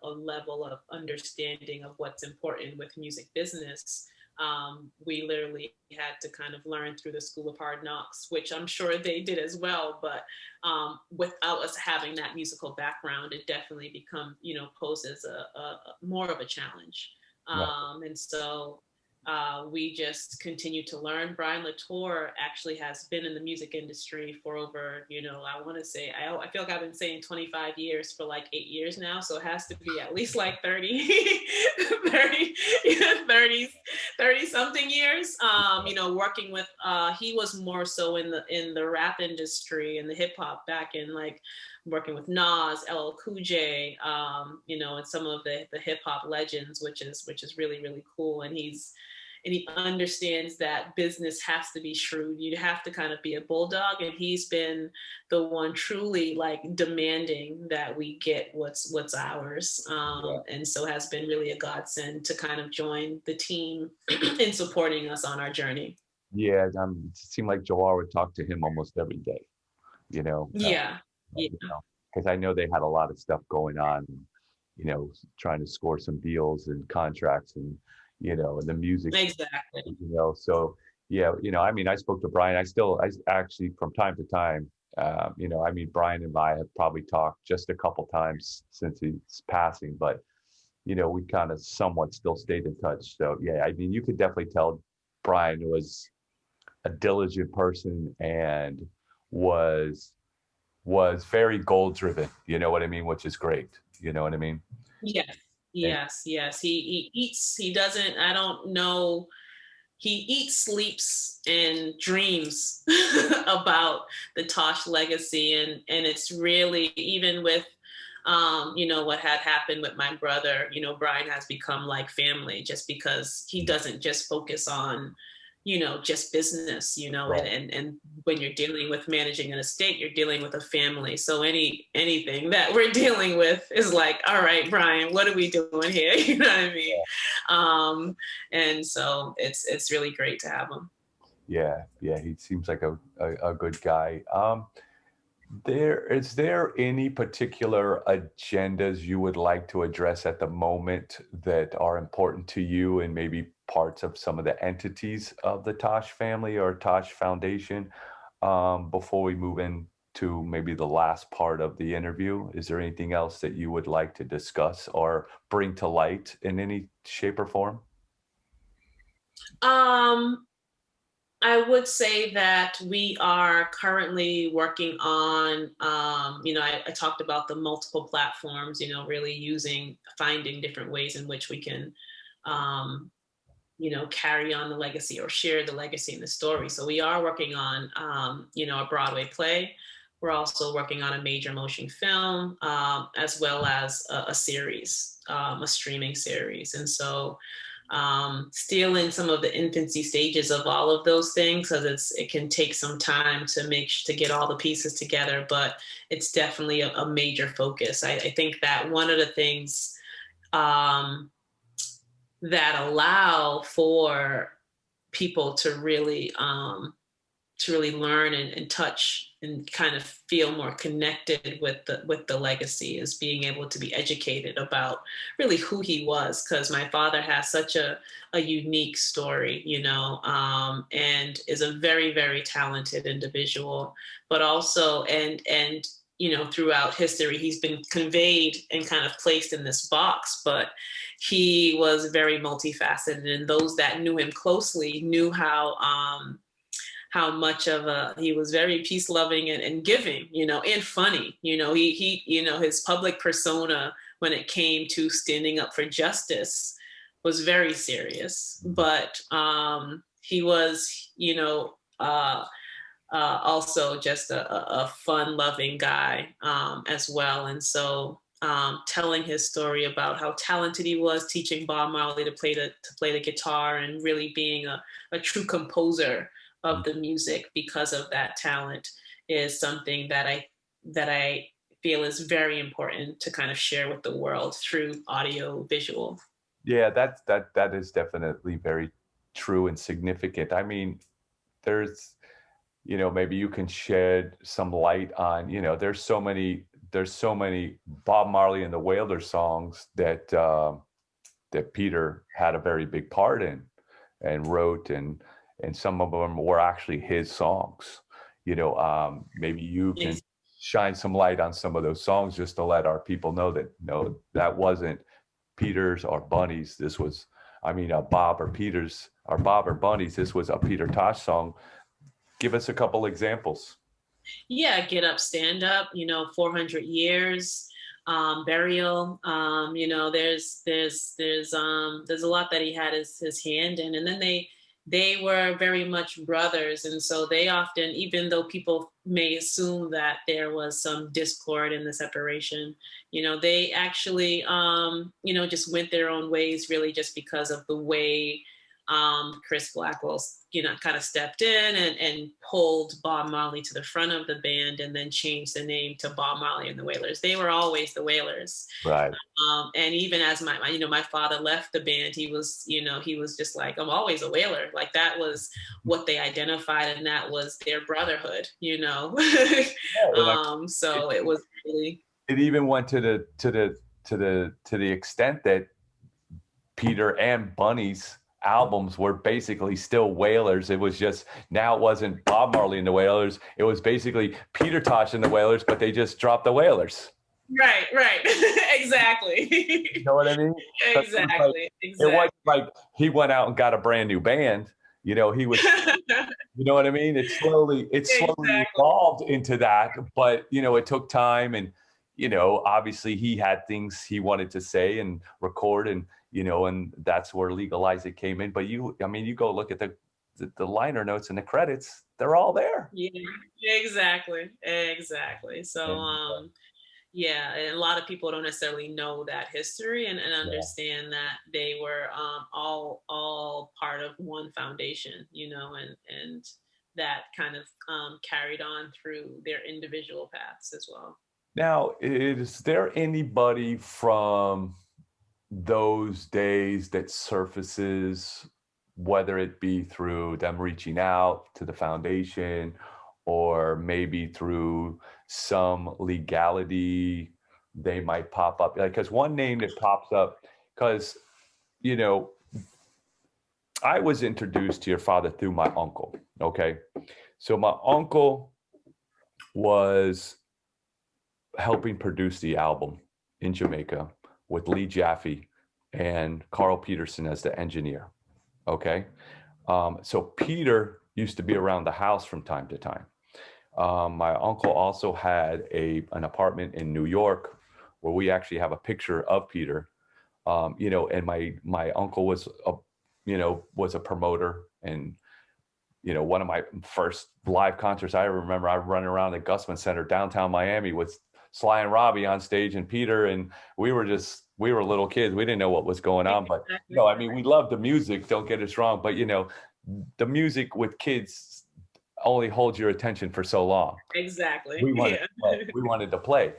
a level of understanding of what's important with music business. We literally had to kind of learn through the School of Hard Knocks, which I'm sure they did as well. But without us having that musical background, it definitely poses a more of a challenge. Right. And so we just continue to learn. Brian Latour actually has been in the music industry for over, I want to say, I feel like I've been saying 25 years for like 8 years now. So it has to be at least like 30, 30, 30 something years, working with, he was more so in the rap industry and the hip hop back in like working with Nas, LL Cool J, and some of the hip hop legends, which is really, really cool. And he understands that business has to be shrewd. You have to kind of be a bulldog. And he's been the one truly like demanding that we get what's ours. And so has been really a godsend to kind of join the team in supporting us on our journey. Yeah. It seemed like Jawara would talk to him almost every day, you know. Yeah. Yeah. Because I know they had a lot of stuff going on, trying to score some deals and contracts and, and the music, Exactly. so yeah, I mean, I spoke to Brian. I actually, from time to time, I mean, Brian and I have probably talked just a couple times since his passing, but, we kind of somewhat still stayed in touch. So yeah, I mean, you could definitely tell Brian was a diligent person and was very goal driven, you know what I mean, which is great. You know what I mean? Yes. And Yes. He eats, he doesn't, I don't know, he eats, sleeps, and dreams about the Tosh legacy. And it's really, even with, what had happened with my brother, Brian has become like family, just because he doesn't just focus on, just business, right. and when you're dealing with managing an estate, you're dealing with a family. So anything that we're dealing with is like, all right, Brian, what are we doing here? You know what I mean? And so it's really great to have him. Yeah, he seems like a good guy. Is there any particular agendas you would like to address at the moment that are important to you, and maybe parts of some of the entities of the Tosh family or Tosh Foundation, before we move into maybe the last part of the interview? Is there anything else that you would like to discuss or bring to light in any shape or form? I would say that we are currently working on, I talked about the multiple platforms, really finding different ways in which we can, carry on the legacy or share the legacy and the story. So we are working on, a Broadway play. We're also working on a major motion film, as well as a series, a streaming series. And so still in some of the infancy stages of all of those things, because it can take some time to get all the pieces together, but it's definitely a major focus. I think that one of the things that allow for people to really learn and touch and kind of feel more connected with the legacy is being able to be educated about really who he was, because my father has such a unique story, and is a very, very talented individual, but also and throughout history he's been conveyed and kind of placed in this box, but he was very multifaceted, and those that knew him closely knew how much of he was very peace loving and giving, and funny. He his public persona when it came to standing up for justice was very serious, but he was, also just a fun loving guy, as well. And so telling his story about how talented he was, teaching Bob Marley to play the guitar, and really being a true composer of the music because of that talent, is something that I feel is very important to kind of share with the world through audio visual. Yeah, that is definitely very true and significant. I mean, there's, maybe you can shed some light on, there's so many Bob Marley and the Wailers songs that Peter had a very big part in and wrote, and some of them were actually his songs. Maybe you can shine some light on some of those songs just to let our people know that no, that wasn't Peter's or Bunny's. This was, Bob or Peter's, or Bob or Bunny's. This was a Peter Tosh song. Give us a couple examples. Yeah, Get Up, Stand Up, 400 Years, Burial. There's a lot that he had his hand in. And then they were very much brothers. And so they often, even though people may assume that there was some discord in the separation, they actually, just went their own ways, really just because of the way Chris Blackwell, kind of stepped in and pulled Bob Marley to the front of the band, and then changed the name to Bob Marley and the Wailers. They were always the Wailers. Right. And even as my father left the band, he was just like, I'm always a Wailer. Like, that was what they identified, and that was their brotherhood, So it was really. It even went to the extent that Peter and Bunny's albums were basically still Wailers. It was just, now it wasn't Bob Marley and the Wailers. It was basically Peter Tosh and the Wailers, but they just dropped the Wailers. Right. Exactly. You know what I mean? Exactly. It wasn't like he went out and got a brand new band. He was, you know what I mean? It slowly evolved into that, but it took time, and obviously he had things he wanted to say and record, and and that's where Legalize It came in. But you go look at the liner notes and the credits, they're all there. Yeah, exactly. So, and a lot of people don't necessarily know that history and understand that they were all part of one foundation, and that kind of carried on through their individual paths as well. Now, is there anybody from those days that surfaces, whether it be through them reaching out to the foundation, or maybe through some legality, they might pop up? Because one name that pops up, because I was introduced to your father through my uncle. Okay, so my uncle was helping produce the album in Jamaica with Lee Jaffe and Carl Peterson as the engineer. Okay. So Peter used to be around the house from time to time. My uncle also had an apartment in New York where we actually have a picture of Peter. And my uncle was a promoter, and one of my first live concerts I remember, I running around the Gusman Center downtown Miami with Sly and Robbie on stage and Peter, and we were little kids. We didn't know what was going on, but we loved the music, don't get us wrong, but the music with kids only holds your attention for so long. Exactly. We wanted to play,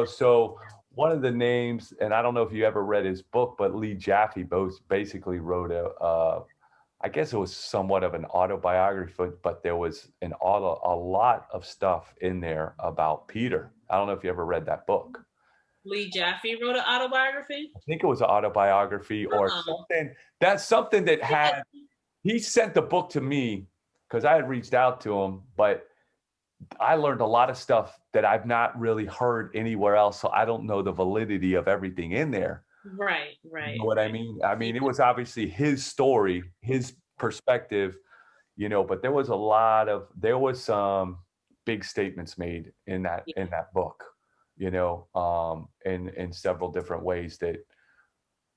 so one of the names, and I don't know if you ever read his book, but Lee Jaffe basically wrote I guess it was somewhat of an autobiography, but there was a lot of stuff in there about Peter. I don't know if you ever read that book. Lee Jaffe wrote an autobiography? I think it was an autobiography or something. That's something that had, he sent the book to me because I had reached out to him, but I learned a lot of stuff that I've not really heard anywhere else. So I don't know the validity of everything in there. Right. You know what I mean? It was obviously his story, his perspective, but there was some big statements made in that book, in several different ways that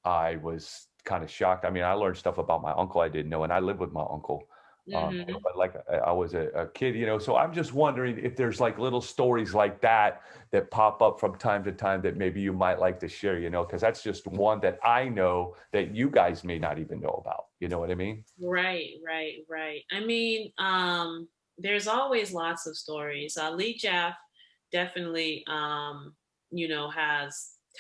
I was kind of shocked. I learned stuff about my uncle I didn't know, and I lived with my uncle Mhm. But like I was a kid, so I'm just wondering if there's like little stories like that that pop up from time to time that maybe you might like to share, because that's just one that I know that you guys may not even know about. You know what I mean? Right, right, right. I mean, there's always lots of stories. Lee Jaff definitely,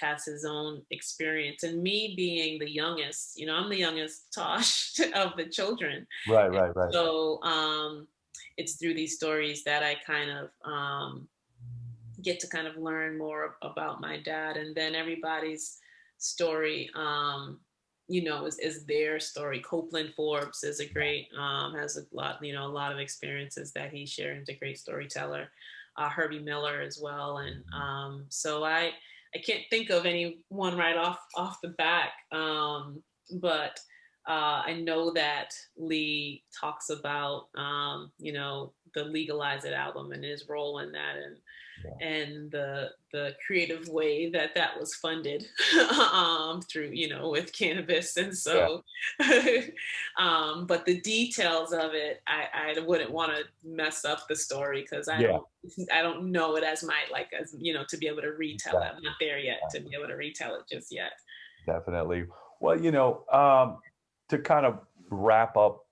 has his own experience, and me being the youngest, I'm the youngest Tosh of the children. Right, right, right. So it's through these stories that I kind of get to kind of learn more about my dad, and then everybody's story is their story. Copeland Forbes is a great has a lot, a lot of experiences that he shared. He's a great storyteller. Herbie Miller as well. And so I can't think of anyone right off the back, but I know that Lee talks about the Legalize It album and his role in that, and the creative way that was funded through with cannabis. And so but the details of it, I wouldn't want to mess up the story, because I don't know it as to be able to retell it. I'm not there yet to be able to retell it just yet. Definitely. Well, to kind of wrap up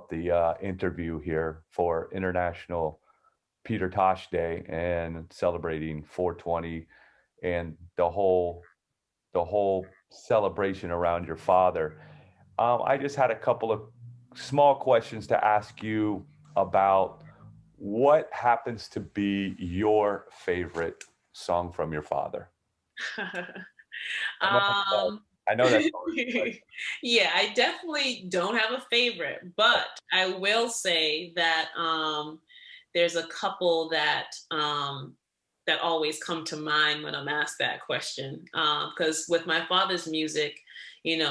the interview here for International Peter Tosh Day and celebrating 420 and the whole celebration around your father. I just had a couple of small questions to ask you about what happens to be your favorite song from your father. I know that's yeah, I definitely don't have a favorite, but I will say that there's a couple that always come to mind when I'm asked that question. Because with my father's music,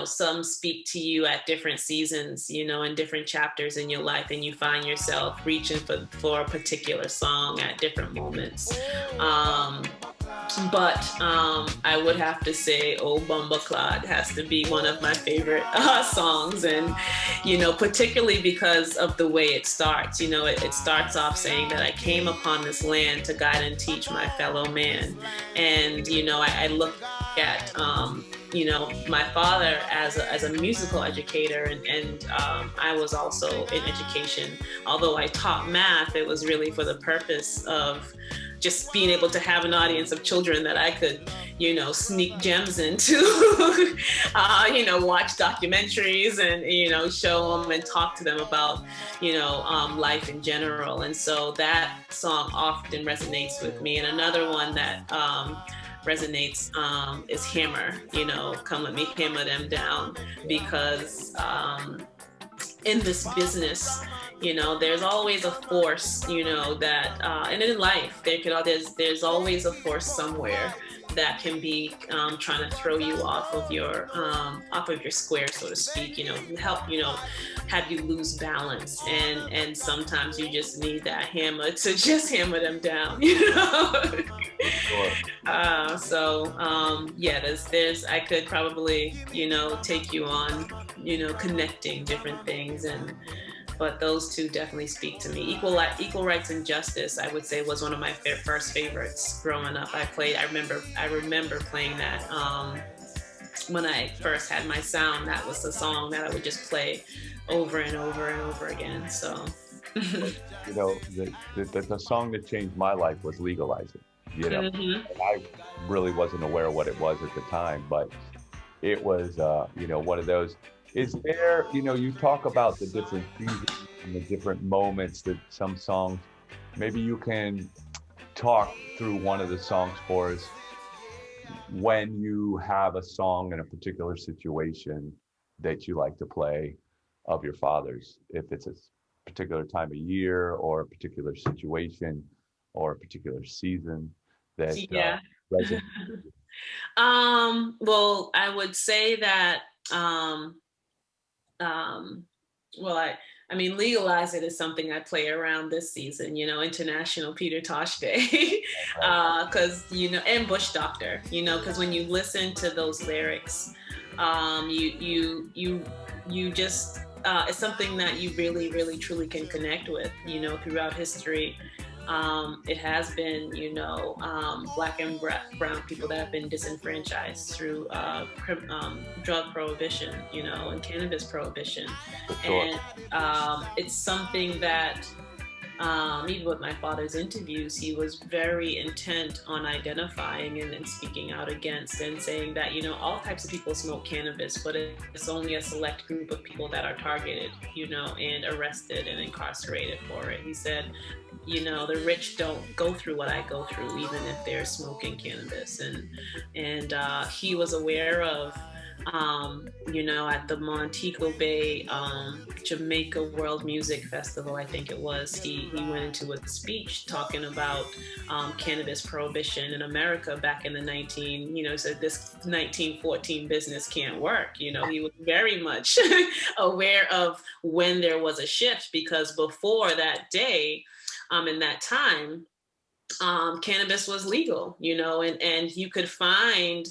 some speak to you at different seasons, in different chapters in your life, and you find yourself reaching for a particular song at different moments. But I would have to say "Oh Bumba Clad" has to be one of my favorite songs, and particularly because of the way it starts. It starts off saying that I came upon this land to guide and teach my fellow man, and I look at my father as a musical educator, and I was also in education. Although I taught math, it was really for the purpose of just being able to have an audience of children that I could, sneak gems into, watch documentaries and, show them and talk to them about, life in general. And so that song often resonates with me. And another one that resonates is Hammer, Come Let Me Hammer Them Down, because in this business, there's always a force, that, and in life, there's always a force somewhere that can be trying to throw you off of your square, so to speak, help, have you lose balance. And sometimes you just need that hammer to just hammer them down, Sure. There's I could probably, take you on, connecting different things, but those two definitely speak to me. Equal Rights and Justice, I would say, was one of my first favorites growing up. I remember playing that when I first had my sound. That was the song that I would just play over and over and over again. So, the song that changed my life was Legalize It. And I really wasn't aware of what it was at the time, but it was, one of those. Is there, you talk about the different seasons and the different moments that some songs, maybe you can talk through one of the songs for us when you have a song in a particular situation that you like to play of your father's, if it's a particular time of year or a particular situation or a particular season that resonates. Well, I would say that Legalize It is something I play around this season, International Peter Tosh Day, because, and Bush Doctor, because when you listen to those lyrics, you just it's something that you really, really, truly can connect with. You know, throughout history, it has been, you know, Black and brown people that have been disenfranchised through drug prohibition, you know, and cannabis prohibition. Sure. And it's something that even with my father's interviews, he was very intent on identifying and speaking out against, and saying that, you know, all types of people smoke cannabis, but it's only a select group of people that are targeted, you know, and arrested and incarcerated for it. He said, you know, the rich don't go through what I go through, even if they're smoking cannabis. And he was aware of, you know, at the Montego Bay Jamaica World Music Festival, I think it was, he went into a speech talking about cannabis prohibition in America back in the said this 1914 business can't work. You know, he was very much aware of when there was a shift, because before that day, in that time, cannabis was legal, you know, and you could find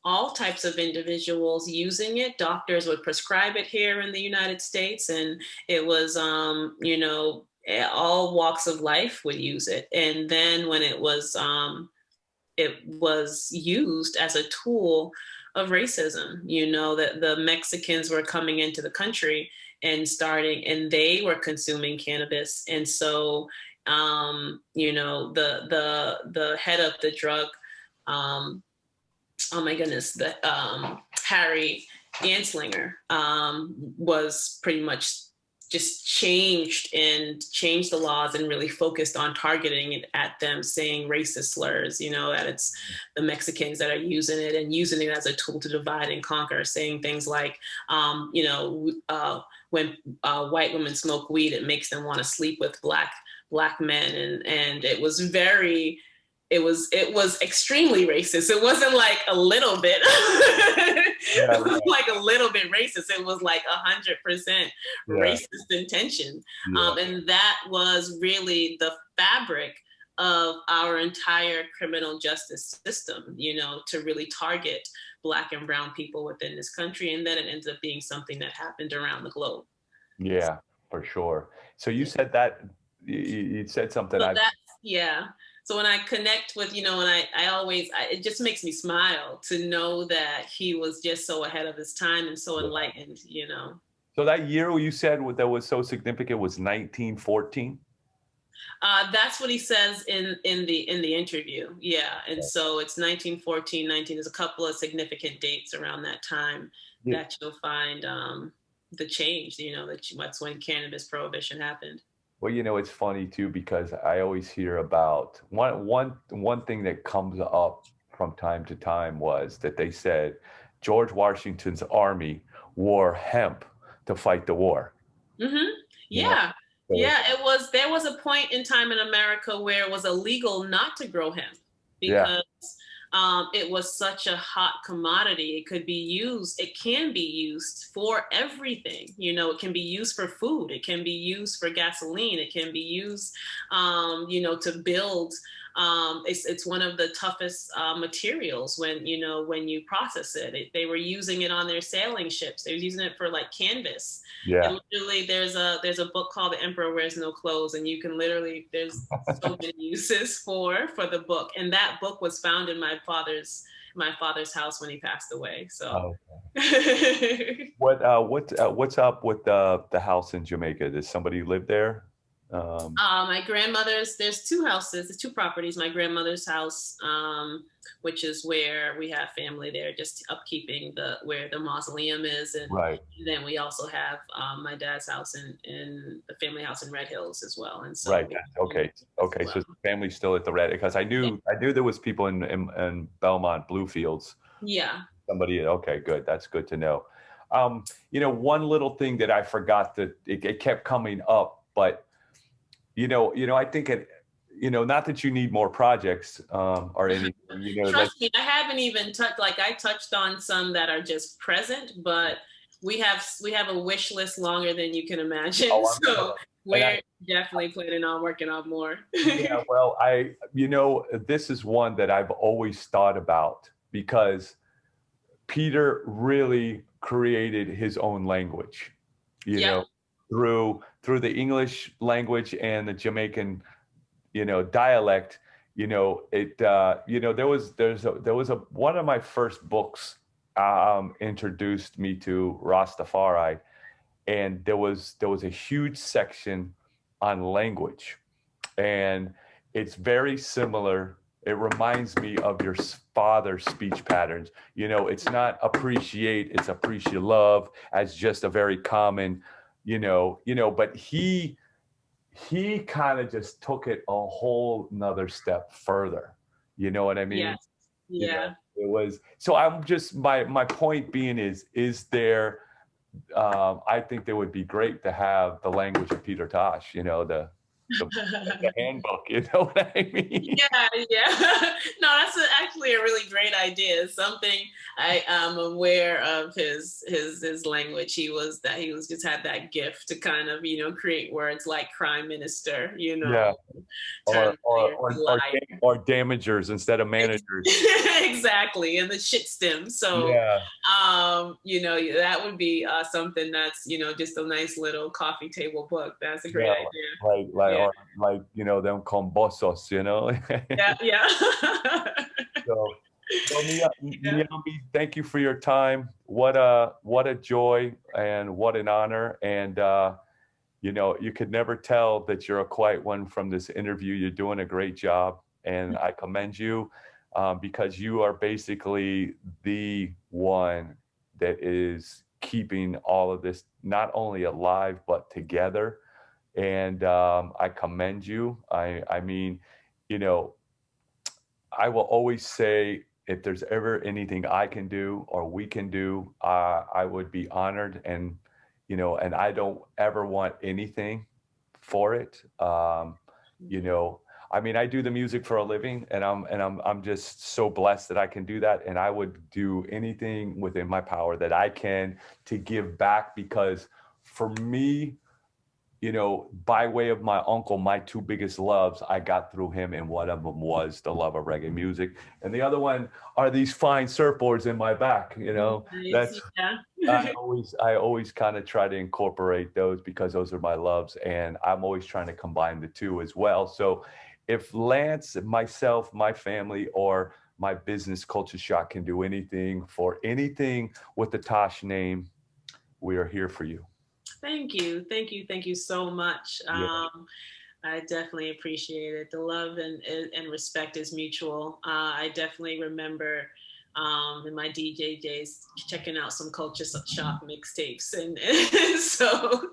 all types of individuals using it. Doctors would prescribe it here in the United States, and it was, you know, all walks of life would use it. And then when it was used as a tool of racism, you know, that the Mexicans were coming into the country and they were consuming cannabis. And so, you know, the head of the drug, oh my goodness, Harry Anslinger was pretty much just changed the laws and really focused on targeting it at them, saying racist slurs, you know, that it's the Mexicans that are using it and using it as a tool to divide and conquer, saying things like, you know, when white women smoke weed, it makes them want to sleep with black men. And it was it was extremely racist. It wasn't like a little bit. It was like a little bit racist. It was like 100% racist intention. And that was really the fabric of our entire criminal justice system, you know, to really target Black and brown people within this country. And then it ends up being something that happened around the globe. Yeah, for sure. So you said that, you said something. So when I connect with, you know, and it just makes me smile to know that he was just so ahead of his time and so enlightened, you know. So that year you said that was so significant was 1914? That's what he says in the interview. Yeah. And so it's 1914, there's a couple of significant dates around that time that you'll find the change, you know, that's when cannabis prohibition happened. Well, you know, it's funny too, because I always hear about one thing that comes up from time to time was that they said George Washington's army wore hemp to fight the war. Mm-hmm. Yeah. Yeah. There was a point in time in America where it was illegal not to grow hemp because it was such a hot commodity. It can be used for everything. You know, it can be used for food. It can be used for gasoline. It can be used, you know, to build. It's one of the toughest materials when you process it. They were using it on their sailing ships. They were using it for like canvas. Yeah. And literally, there's a book called The Emperor Wears No Clothes, and you can literally, there's so many uses for the book. And that book was found in my father's house when he passed away. So. Okay. What's up with the house in Jamaica? Does somebody live there? My grandmother's, there's two properties. My grandmother's house, which is where we have family there, just upkeeping where the mausoleum is. And then we also have my dad's house in the family house in Red Hills as well. And so okay. So the family's still at the Red, because I knew there was people in Belmont Bluefields. Yeah. Somebody, okay, good. That's good to know. You know, one little thing that I forgot that it kept coming up, but you know, I think not that you need more projects or anything. You know, trust me, I haven't even touched. Like I touched on some that are just present, but we have a wish list longer than you can imagine. So we're definitely planning on working on more. Yeah, well, this is one that I've always thought about, because Peter really created his own language. you Yep. know, through the English language and the Jamaican, dialect. There was one of my first books introduced me to Rastafari, and there was a huge section on language, and it's very similar. It reminds me of your father's speech patterns. It's not appreciate, it's appreciate love as just a very common, but he kind of just took it a whole nother step further. You know what I mean? Yes. Yeah. It was, so I'm just, my point being is there, I think they would be great to have the language of Peter Tosh, the handbook, you know what I mean? Yeah, yeah. No, that's actually a really great idea. Something I am aware of his language. He was just had that gift to kind of create words like prime minister. Yeah. Turn Or damagers instead of managers. Exactly, and the shit stem. So Yeah. that would be something that's just a nice little coffee table book. That's a great idea. Or them combosos, Yeah, yeah. So Niambe, thank you for your time. What a joy and what an honor. And you could never tell that you're a quiet one from this interview. You're doing a great job, and I commend you because you are basically the one that is keeping all of this not only alive but together. And I commend you. I mean, I will always say, if there's ever anything I can do or we can do, I would be honored. And and I don't ever want anything for it. I mean, I do the music for a living, and I'm just so blessed that I can do that. And I would do anything within my power that I can to give back, because for me, by way of my uncle, my two biggest loves, I got through him, and one of them was the love of reggae music, and the other one are these fine surfboards in my back. That's I always kind of try to incorporate those because those are my loves, and I'm always trying to combine the two as well. So if Lance, myself, my family, or my business Culture Shock can do anything for anything with the Tosh name, we are here for you. Thank you so much. Yeah. I definitely appreciate it. The love and respect is mutual. I definitely remember in my DJ days checking out some Culture Shock mixtapes, and so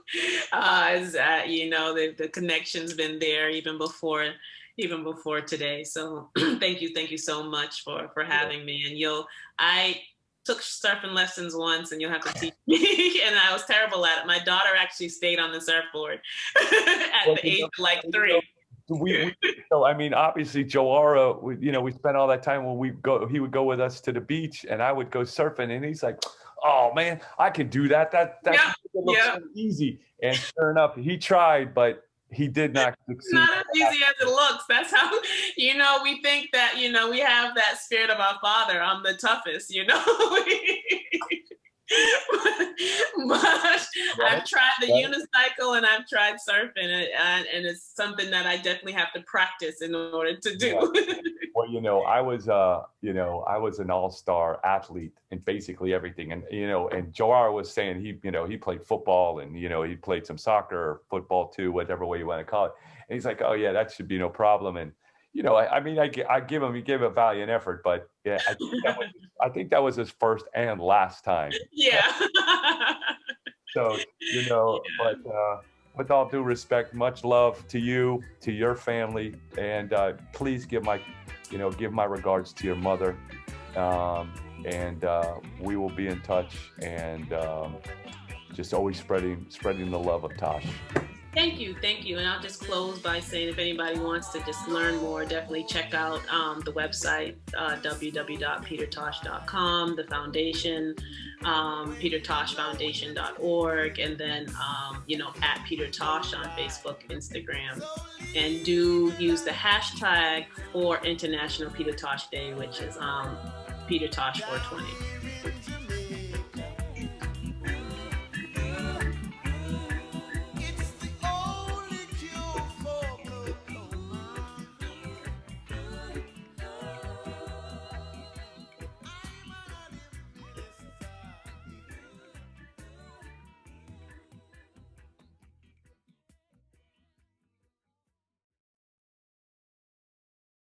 the connection's been there even before today. So thank you so much for having me. And I took surfing lessons once, and you'll have to teach me. And I was terrible at it. My daughter actually stayed on the surfboard at the age of like 3. So I mean, obviously, Jawara, we spent all that time when he would go with us to the beach, and I would go surfing, and he's like, "Oh man, I can do that. That looks so easy." And sure enough, he tried, but he did not succeed. Not as easy as it looks. That's how, we think that, we have that spirit of our father. I'm the toughest, But I've tried the unicycle, and I've tried surfing, and it's something that I definitely have to practice in order to do. Yeah. Well, I was an all-star athlete in basically everything, and and Jawara was saying he played football, and he played some soccer or football too, whatever way you want to call it. And he's like, oh yeah, that should be no problem. And I give him, he gave a valiant effort, but yeah, I think that was his first and last time. Yeah. So, but with all due respect, much love to you, to your family, and please give my regards to your mother, and we will be in touch, and just always spreading the love of Tosh. Thank you. And I'll just close by saying, if anybody wants to just learn more, definitely check out the website, www.petertosh.com, the foundation, petertoshfoundation.org, and then, at Peter Tosh on Facebook, Instagram. And do use the hashtag for International Peter Tosh Day, which is Peter Tosh 420.